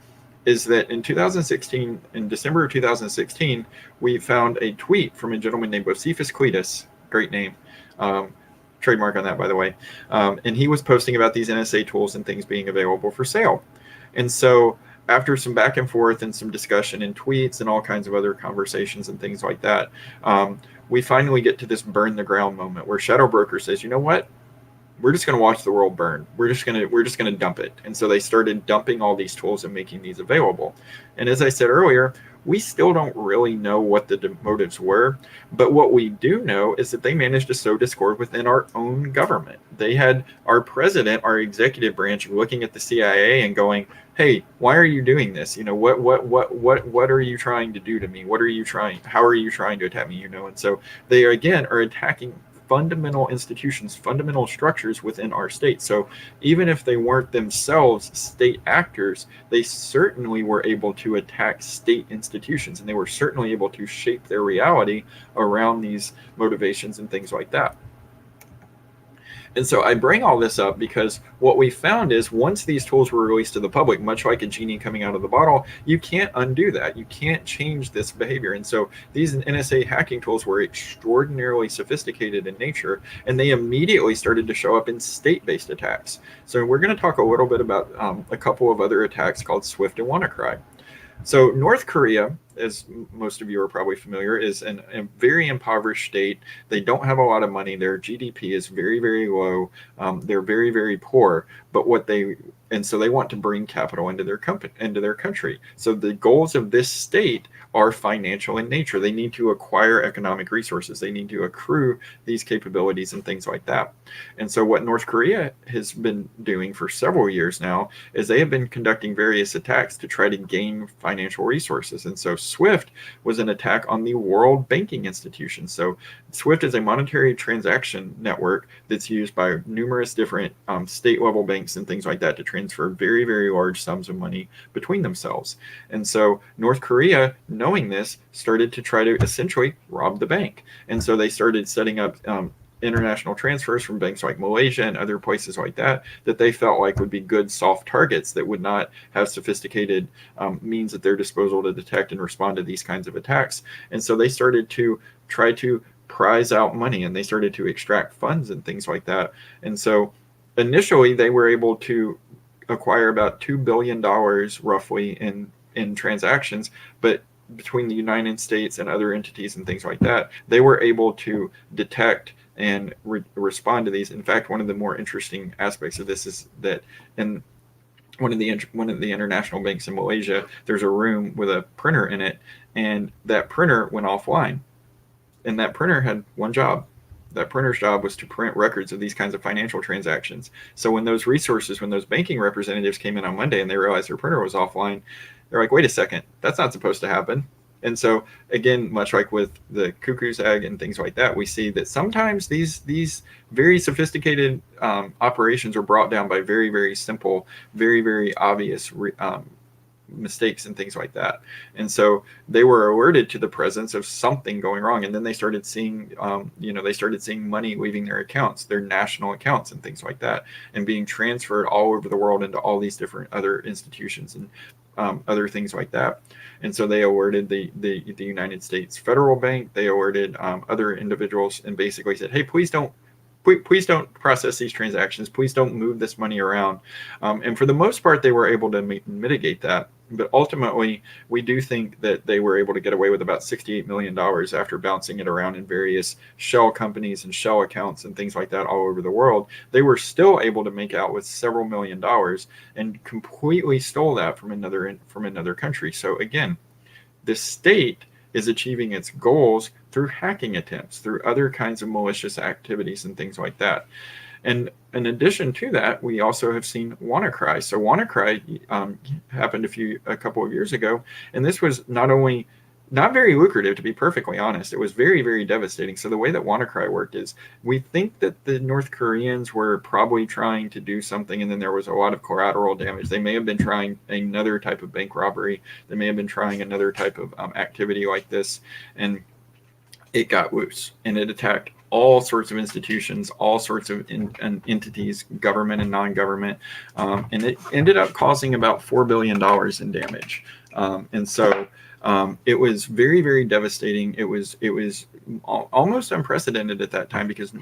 is that in 2016, in December of 2016, we found a tweet from a gentleman named Bocephus Cletus, great name, trademark on that, by the way, and he was posting about these NSA tools and things being available for sale. And so after some back and forth and some discussion and tweets and all kinds of other conversations and things like that, we finally get to this burn the ground moment where Shadow Broker says, you know what? We're just going to watch the world burn. We're just going to dump it. And so they started dumping all these tools and making these available. And as I said earlier, we still don't really know what the motives were. But what we do know is that they managed to sow discord within our own government. They had our president, our executive branch, looking at the CIA and going, hey, why are you doing this? You know, what are you trying to do to me? How are you trying to attack me? You know, and so they again are attacking fundamental institutions, fundamental structures within our state. So even if they weren't themselves state actors, they certainly were able to attack state institutions, and they were certainly able to shape their reality around these motivations and things like that. And so I bring all this up because what we found is once these tools were released to the public, much like a genie coming out of the bottle, you can't undo that. You can't change this behavior. And so these NSA hacking tools were extraordinarily sophisticated in nature, and they immediately started to show up in state-based attacks. So we're going to talk a little bit about a couple of other attacks called Swift and WannaCry. So North Korea, as most of you are probably familiar, is a very impoverished state. They don't have a lot of money. Their GDP is very, very low. They're very, very poor. But so they want to bring capital into their country. So the goals of this state are financial in nature. They need to acquire economic resources. They need to accrue these capabilities and things like that. And so what North Korea has been doing for several years now is they have been conducting various attacks to try to gain financial resources. And so SWIFT was an attack on the World Banking Institution. So SWIFT is a monetary transaction network that's used by numerous different state-level banks and things like that to transfer very, very large sums of money between themselves. And so North Korea, knowing this, started to try to essentially rob the bank. And so they started setting up international transfers from banks like Malaysia and other places like that they felt like would be good soft targets that would not have sophisticated means at their disposal to detect and respond to these kinds of attacks. And so they started to try to prize out money, and they started to extract funds and things like that. And so initially they were able to acquire about $2 billion roughly in transactions, but between the United States and other entities and things like that, they were able to detect and respond to these. In fact, one of the more interesting aspects of this is that in one of the international banks in Malaysia, there's a room with a printer in it, and that printer went offline, and that printer had one job. That printer's job was to print records of these kinds of financial transactions. So when those banking representatives came in on Monday and they realized their printer was offline, they're like, wait a second, that's not supposed to happen. And so again, much like with the Cuckoos Egg and things like that, we see that sometimes these very sophisticated operations are brought down by very, very simple, very, very obvious mistakes and things like that. And so they were alerted to the presence of something going wrong, and then they started seeing money leaving their accounts, their national accounts and things like that, and being transferred all over the world into all these different other institutions and other things like that. And so they alerted the United States Federal Bank, they alerted other individuals, and basically said, hey, please don't process these transactions. Please don't move this money around. And for the most part, they were able to mitigate that. But ultimately, we do think that they were able to get away with about $68 million after bouncing it around in various shell companies and shell accounts and things like that all over the world. They were still able to make out with several $1,000,000 and completely stole that from another country. So again, the state is achieving its goals through hacking attempts, through other kinds of malicious activities and things like that. And in addition to that, we also have seen WannaCry. So WannaCry happened a couple of years ago, and this was not very lucrative, to be perfectly honest. It was very, very devastating. So the way that WannaCry worked is, we think that the North Koreans were probably trying to do something, and then there was a lot of collateral damage. They may have been trying another type of bank robbery. They may have been trying another type of activity like this, and it got loose, and it attacked all sorts of institutions, all sorts of entities, government and non-government, and it ended up causing about $4 billion in damage. And so it was very, very devastating. It was almost unprecedented at that time, because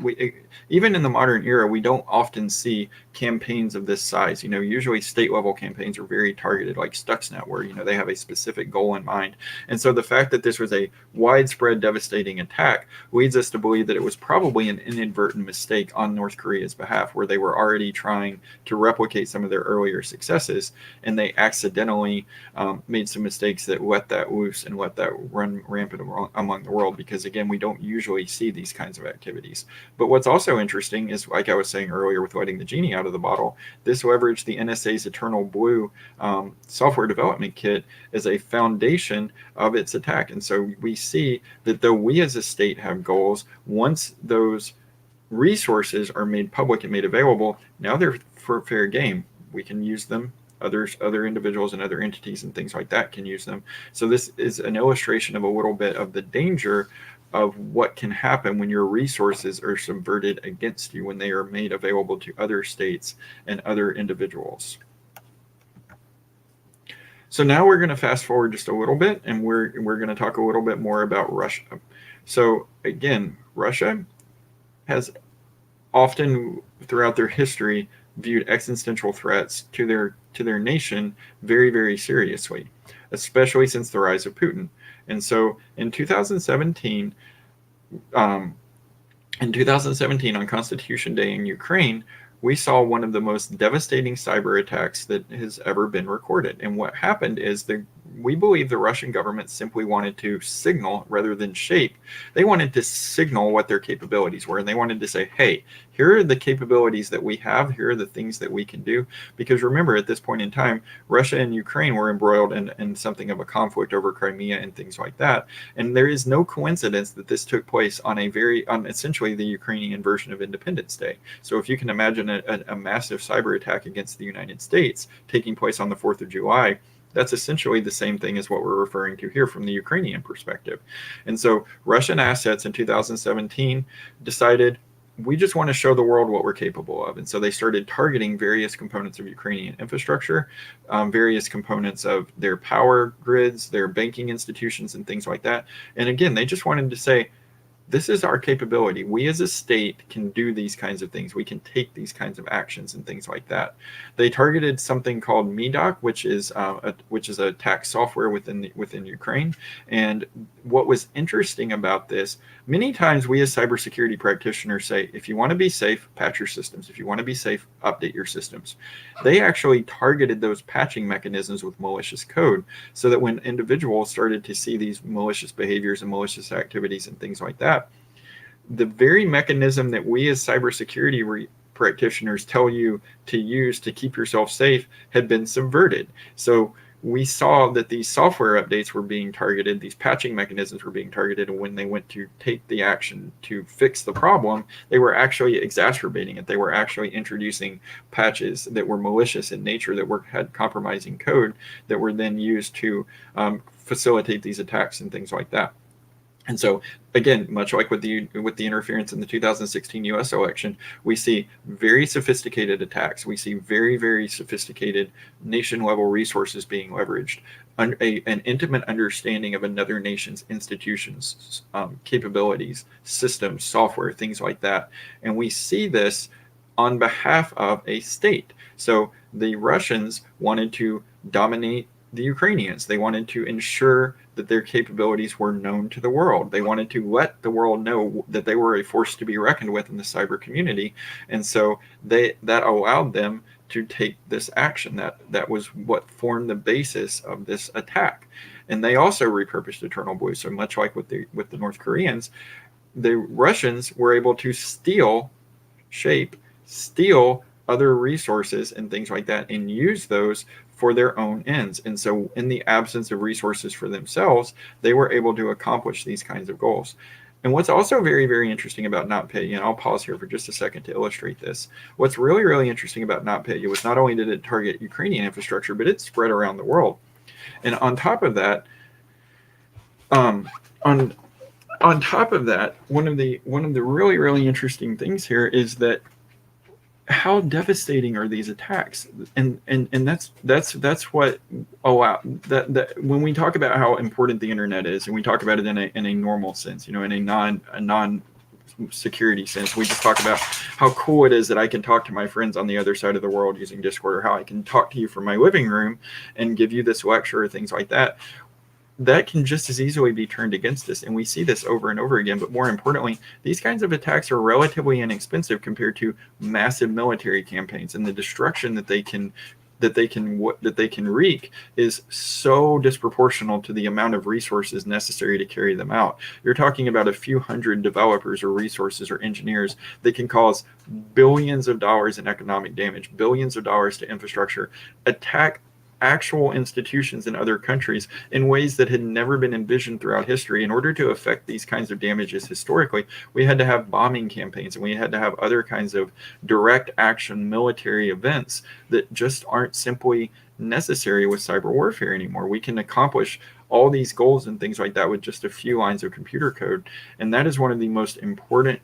even in the modern era, we don't often see campaigns of this size. Usually state level campaigns are very targeted, like Stuxnet, where they have a specific goal in mind. And so the fact that this was a widespread, devastating attack leads us to believe that it was probably an inadvertent mistake on North Korea's behalf, where they were already trying to replicate some of their earlier successes, and they accidentally made some mistakes that let that loose and let that run rampant among the world, because again, we don't usually see these kinds of activities. But what's also interesting is, like I was saying earlier with letting the genie out of the bottle, this leveraged the NSA's Eternal Blue software development kit as a foundation of its attack. And so we see that though we as a state have goals, once those resources are made public and made available, now they're for fair game. We can use them. Other individuals and other entities and things like that can use them. So this is an illustration of a little bit of the danger of what can happen when your resources are subverted against you, when they are made available to other states and other individuals. So now we're going to fast forward just a little bit, and we're going to talk a little bit more about Russia. So again, Russia has often throughout their history viewed existential threats to their nation very, very seriously, especially since the rise of Putin. And so in 2017, on Constitution Day in Ukraine, we saw one of the most devastating cyber attacks that has ever been recorded. And what happened is we believe the Russian government simply wanted to signal rather than shape. They wanted to signal what their capabilities were. And they wanted to say, hey, here are the capabilities that we have. Here are the things that we can do. Because remember, at this point in time, Russia and Ukraine were embroiled in something of a conflict over Crimea and things like that. And there is no coincidence that this took place on essentially the Ukrainian version of Independence Day. So if you can imagine a massive cyber attack against the United States taking place on the 4th of July, that's essentially the same thing as what we're referring to here from the Ukrainian perspective. And so Russian assets in 2017 decided, we just want to show the world what we're capable of. And so they started targeting various components of Ukrainian infrastructure, various components of their power grids, their banking institutions, and things like that. And again, they just wanted to say, this is our capability. We as a state can do these kinds of things. We can take these kinds of actions and things like that. They targeted something called MEDOC, which is a tax software within Ukraine. And what was interesting about this, many times we as cybersecurity practitioners say, if you want to be safe, patch your systems. If you want to be safe, update your systems. They actually targeted those patching mechanisms with malicious code, so that when individuals started to see these malicious behaviors and malicious activities and things like that, the very mechanism that we as cybersecurity practitioners tell you to use to keep yourself safe had been subverted. So we saw that these software updates were being targeted, these patching mechanisms were being targeted, and when they went to take the action to fix the problem, they were actually exacerbating it. They were actually introducing patches that were malicious in nature, that had compromising code, that were then used to facilitate these attacks and things like that. And so, again, much like with the interference in the 2016 U.S. election, we see very sophisticated attacks. We see very, very sophisticated nation-level resources being leveraged, an intimate understanding of another nation's institutions, capabilities, systems, software, things like that. And we see this on behalf of a state. So the Russians wanted to dominate the Ukrainians. They wanted to ensure that their capabilities were known to the world. They wanted to let the world know that they were a force to be reckoned with in the cyber community. And so that allowed them to take this action. That was what formed the basis of this attack. And they also repurposed Eternal Blue. So much like with the North Koreans, the Russians were able to steal other resources and things like that, and use those for their own ends. And so in the absence of resources for themselves, they were able to accomplish these kinds of goals. And what's also very, very interesting about NotPetya, and I'll pause here for just a second to illustrate this. What's really, really interesting about NotPetya was not only did it target Ukrainian infrastructure, but it spread around the world. And on top of that, one of the really, really interesting things here is that how devastating are these attacks? And that's what that when we talk about how important the internet is, and we talk about it in a normal sense, in a non security sense, we just talk about how cool it is that I can talk to my friends on the other side of the world using Discord, or how I can talk to you from my living room and give you this lecture or things like that. That can just as easily be turned against us. And we see this over and over again. But more importantly, these kinds of attacks are relatively inexpensive compared to massive military campaigns, and the destruction that they can wreak is so disproportional to the amount of resources necessary to carry them out. You're talking about a few hundred developers or resources or engineers that can cause billions of dollars in economic damage, billions of dollars to infrastructure, attack actual institutions in other countries in ways that had never been envisioned throughout history. In order to affect these kinds of damages historically, we had to have bombing campaigns, and we had to have other kinds of direct action military events that just aren't simply necessary with cyber warfare anymore. We can accomplish all these goals and things like that with just a few lines of computer code. And that is one of the most important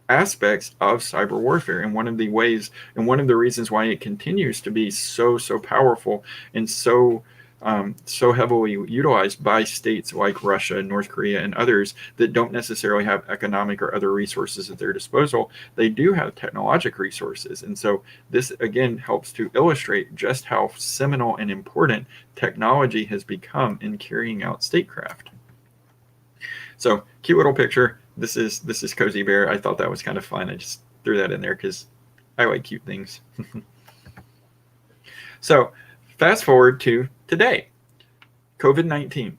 aspects of cyber warfare, and one of the reasons why it continues to be so powerful and so heavily utilized by states like Russia, North Korea, and others that don't necessarily have economic or other resources at their disposal. They do have technologic resources. And so this again helps to illustrate just how seminal and important technology has become in carrying out statecraft. So cute little picture. This is Cozy Bear. I thought that was kind of fun. I just threw that in there because I like cute things. So fast forward to today, COVID-19.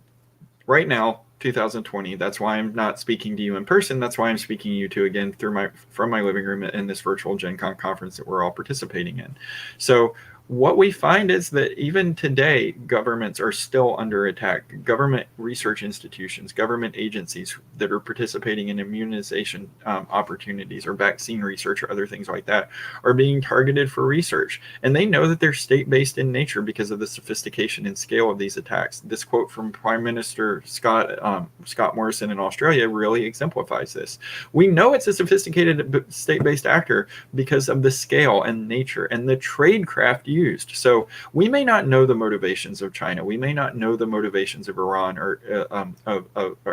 Right now, 2020. That's why I'm not speaking to you in person. That's why I'm speaking to you two again from my living room in this virtual Gen Con conference that we're all participating in. So what we find is that even today, governments are still under attack. Government research institutions, government agencies that are participating in immunization opportunities or vaccine research or other things like that are being targeted for research. And they know that they're state-based in nature because of the sophistication and scale of these attacks. This quote from Prime Minister Scott Morrison in Australia really exemplifies this. We know it's a sophisticated state-based actor because of the scale and nature and the tradecraft used used. So we may not know the motivations of China. We may not know the motivations of Iran, or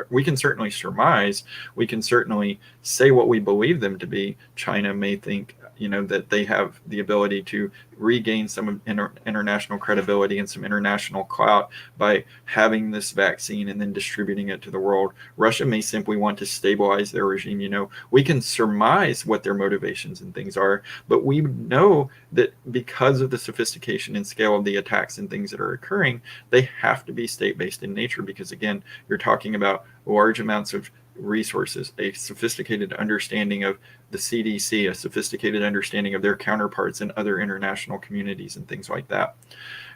we can certainly surmise. We can certainly say what we believe them to be. China may think, that they have the ability to regain some international credibility and some international clout by having this vaccine and then distributing it to the world. Russia may simply want to stabilize their regime. We can surmise what their motivations and things are, but we know that because of the sophistication and scale of the attacks and things that are occurring, they have to be state-based in nature, because again, you're talking about large amounts of resources, a sophisticated understanding of the CDC, a sophisticated understanding of their counterparts in other international communities and things like that.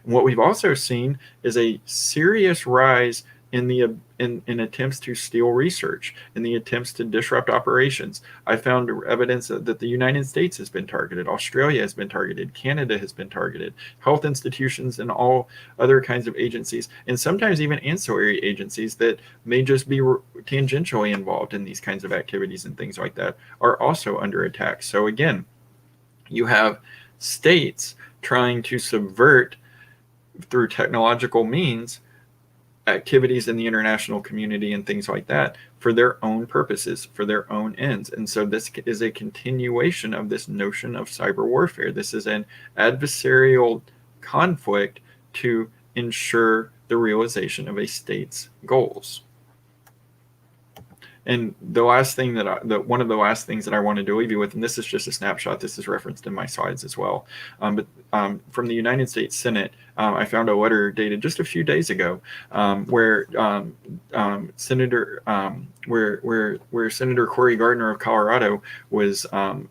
And what we've also seen is a serious rise in attempts to steal research, in the attempts to disrupt operations. I found evidence that the United States has been targeted, Australia has been targeted, Canada has been targeted, health institutions and all other kinds of agencies, and sometimes even ancillary agencies that may just be tangentially involved in these kinds of activities and things like that are also under attack. So again, you have states trying to subvert through technological means activities in the international community and things like that for their own purposes, for their own ends. And so this is a continuation of this notion of cyber warfare. This is an adversarial conflict to ensure the realization of a state's goals. And the last thing one of the last things that I wanted to leave you with, and this is just a snapshot, this is referenced in my slides as well, but from the United States Senate, I found a letter dated just a few days ago, where Senator Cory Gardner of Colorado was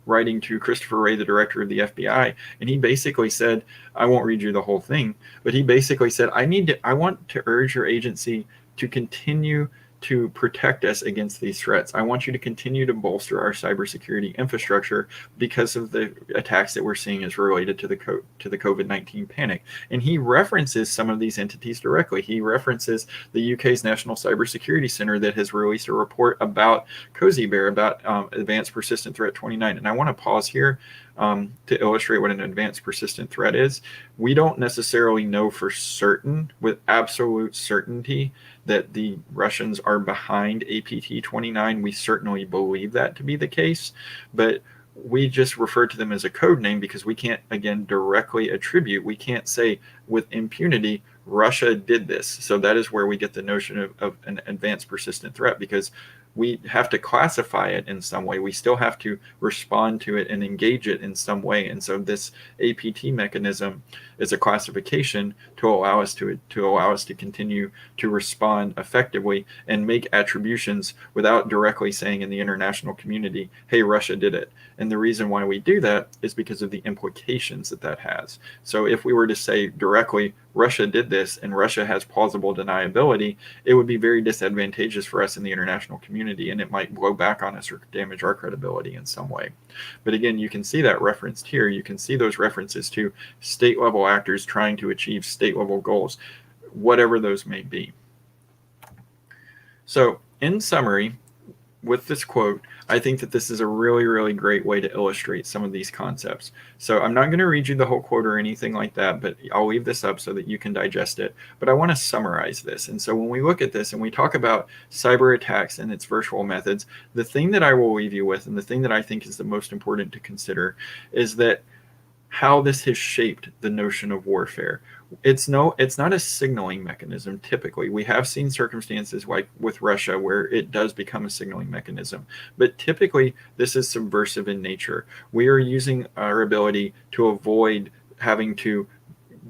writing to Christopher Wray, the director of the FBI, and he basically said, I won't read you the whole thing, but he basically said, I want to urge your agency to continue to protect us against these threats. I want you to continue to bolster our cybersecurity infrastructure because of the attacks that we're seeing as related to the COVID-19 panic. And he references some of these entities directly. He references the UK's National Cybersecurity Center that has released a report about Cozy Bear, about Advanced Persistent Threat 29. And I want to pause here to illustrate what an advanced persistent threat is. We don't necessarily know for certain, with absolute certainty, that the Russians are behind APT-29. We certainly believe that to be the case, but we just refer to them as a code name because we can't, again, directly attribute. We can't say with impunity, Russia did this. So that is where we get the notion of an advanced persistent threat, because we have to classify it in some way. We still have to respond to it and engage it in some way. And so this APT mechanism is a classification to allow us to continue to respond effectively and make attributions without directly saying in the international community, hey, Russia did it. And the reason why we do that is because of the implications that has. So if we were to say directly, Russia did this and Russia has plausible deniability, it would be very disadvantageous for us in the international community, and it might blow back on us or damage our credibility in some way. But again, you can see that referenced here. You can see those references to state level actors trying to achieve state level goals, whatever those may be. So in summary, with this quote, I think that this is a really, really great way to illustrate some of these concepts. So I'm not going to read you the whole quote or anything like that, but I'll leave this up so that you can digest it. But I want to summarize this. And so when we look at this and we talk about cyber attacks and its virtual methods, the thing that I will leave you with, and the thing that I think is the most important to consider, is that how this has shaped the notion of warfare. It's not a signaling mechanism. Typically, we have seen circumstances like with Russia where it does become a signaling mechanism, but typically this is subversive in nature. We are using our ability to avoid having to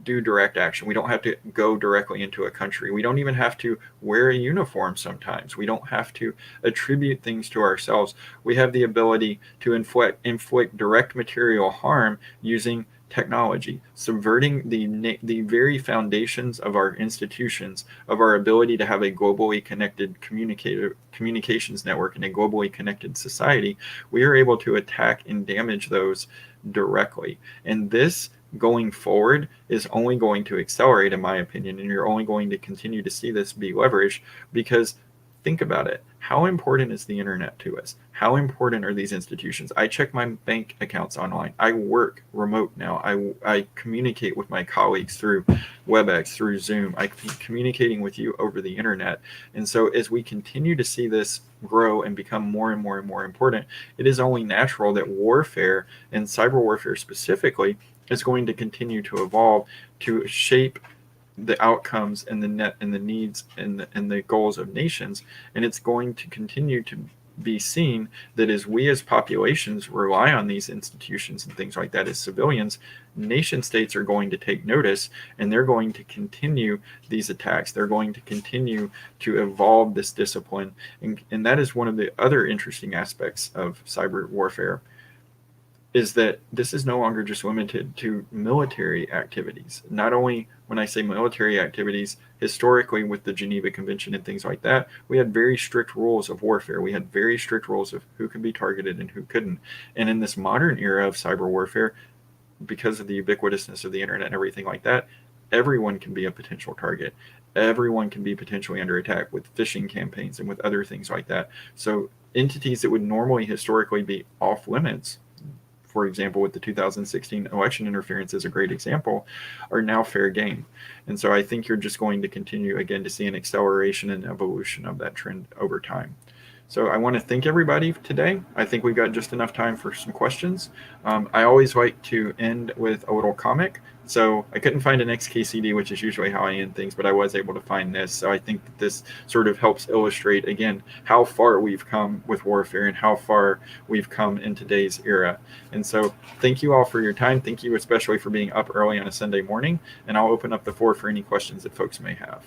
do direct action. We don't have to go directly into a country. We don't even have to wear a uniform sometimes. We don't have to attribute things to ourselves. We have the ability to inflict direct material harm using technology, subverting the very foundations of our institutions, of our ability to have a globally connected communications network and a globally connected society. We are able to attack and damage those directly. And this going forward is only going to accelerate, in my opinion, and you're only going to continue to see this be leveraged because think about it. How important is the internet to us? How important are these institutions? I check my bank accounts online. I work remote now. I communicate with my colleagues through WebEx, through Zoom. I keep communicating with you over the internet. And so as we continue to see this grow and become more and more and more important, it is only natural that warfare, and cyber warfare specifically, is going to continue to evolve to shape the outcomes and the net and the needs and the goals of nations. And it's going to continue to be seen that as we as populations rely on these institutions and things like that as civilians, nation states are going to take notice, and they're going to continue these attacks. They're going to continue to evolve this discipline. And that is one of the other interesting aspects of cyber warfare, is that this is no longer just limited to military activities. Not only, when I say military activities, historically with the Geneva Convention and things like that, we had very strict rules of warfare. We had very strict rules of who could be targeted and who couldn't. And in this modern era of cyber warfare, because of the ubiquitousness of the internet and everything like that, everyone can be a potential target. Everyone can be potentially under attack with phishing campaigns and with other things like that. So entities that would normally historically be off limits, for example, with the 2016 election interference is a great example, are now fair game. And so I think you're just going to continue, again, to see an acceleration and evolution of that trend over time. So I want to thank everybody today. I think we've got just enough time for some questions. I always like to end with a little comic. So I couldn't find an XKCD, which is usually how I end things, but I was able to find this. So I think that this sort of helps illustrate, again, how far we've come with warfare and how far we've come in today's era. And so thank you all for your time. Thank you especially for being up early on a Sunday morning. And I'll open up the floor for any questions that folks may have.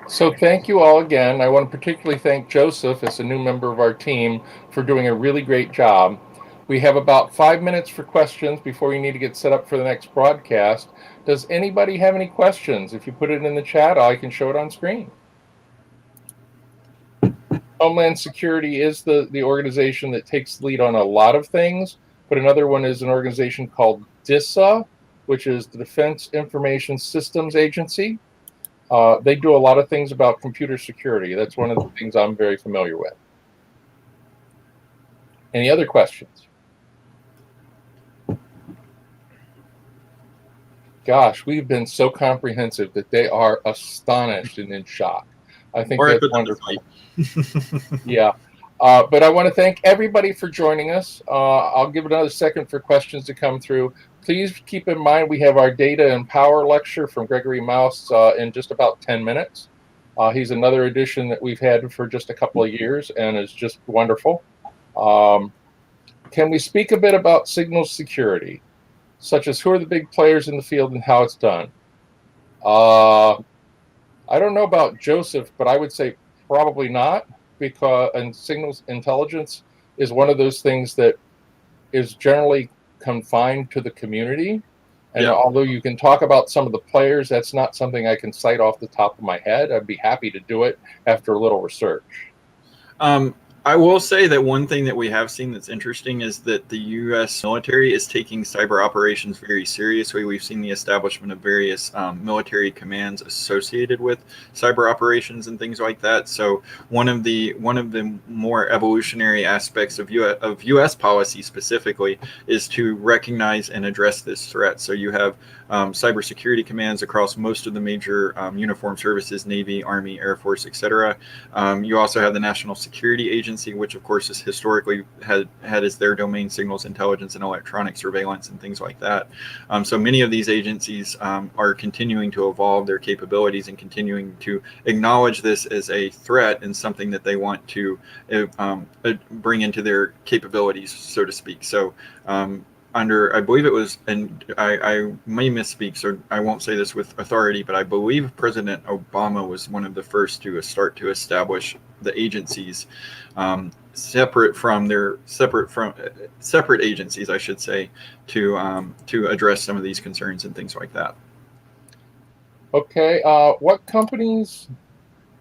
So thank you all again. I want to particularly thank Joseph, as a new member of our team, for doing a really great job. We have about 5 minutes for questions before we need to get set up for the next broadcast. Does anybody have any questions? If you put it in the chat, I can show it on screen. Homeland Security is the organization that takes lead on a lot of things, but another one is an organization called DISA, which is the Defense Information Systems Agency. They do a lot of things about computer security. That's one of the things I'm very familiar with. Any other questions? Gosh, we've been so comprehensive that they are astonished and in shock. I think that's wonderful. Yeah. But I want to thank everybody for joining us. I'll give another second for questions to come through. Please keep in mind we have our Data and Power lecture from Gregory Mouse in just about 10 minutes. He's another addition that we've had for just a couple of years and is just wonderful. Can we speak a bit about signal security, such as who are the big players in the field and how it's done? I don't know about Joseph, but I would say probably not, because signals intelligence is one of those things that is generally confined to the community. And although you can talk about some of the players, that's not something I can cite off the top of my head. I'd be happy to do it after a little research. I will say that one thing that we have seen that's interesting is that the U.S. military is taking cyber operations very seriously. We've seen the establishment of various military commands associated with cyber operations and things like that. So one of the more evolutionary aspects of U.S. policy specifically is to recognize and address this threat. So you have cybersecurity commands across most of the major uniformed services, Navy, Army, Air Force, etc. You also have the National Security Agency, which of course has historically had as their domain signals intelligence and electronic surveillance and things like that. So many of these agencies are continuing to evolve their capabilities and continuing to acknowledge this as a threat and something that they want to bring into their capabilities, so to speak. So I believe it was, and I may misspeak, so I won't say this with authority, but I believe President Obama was one of the first to start to establish the agencies separate agencies, I should say, to address some of these concerns and things like that. Okay, what companies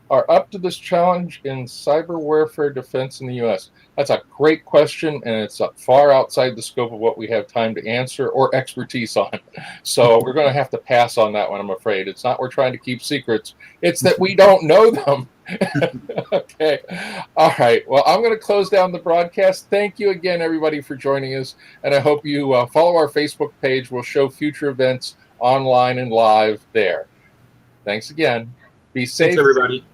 are up to this challenge in cyber warfare defense in the U.S.? That's a great question, and it's far outside the scope of what we have time to answer or expertise on. So we're going to have to pass on that one, I'm afraid. It's not we're trying to keep secrets. It's that we don't know them. Okay. All right. Well, I'm going to close down the broadcast. Thank you again, everybody, for joining us. And I hope you follow our Facebook page. We'll show future events online and live there. Thanks again. Be safe. Thanks, everybody.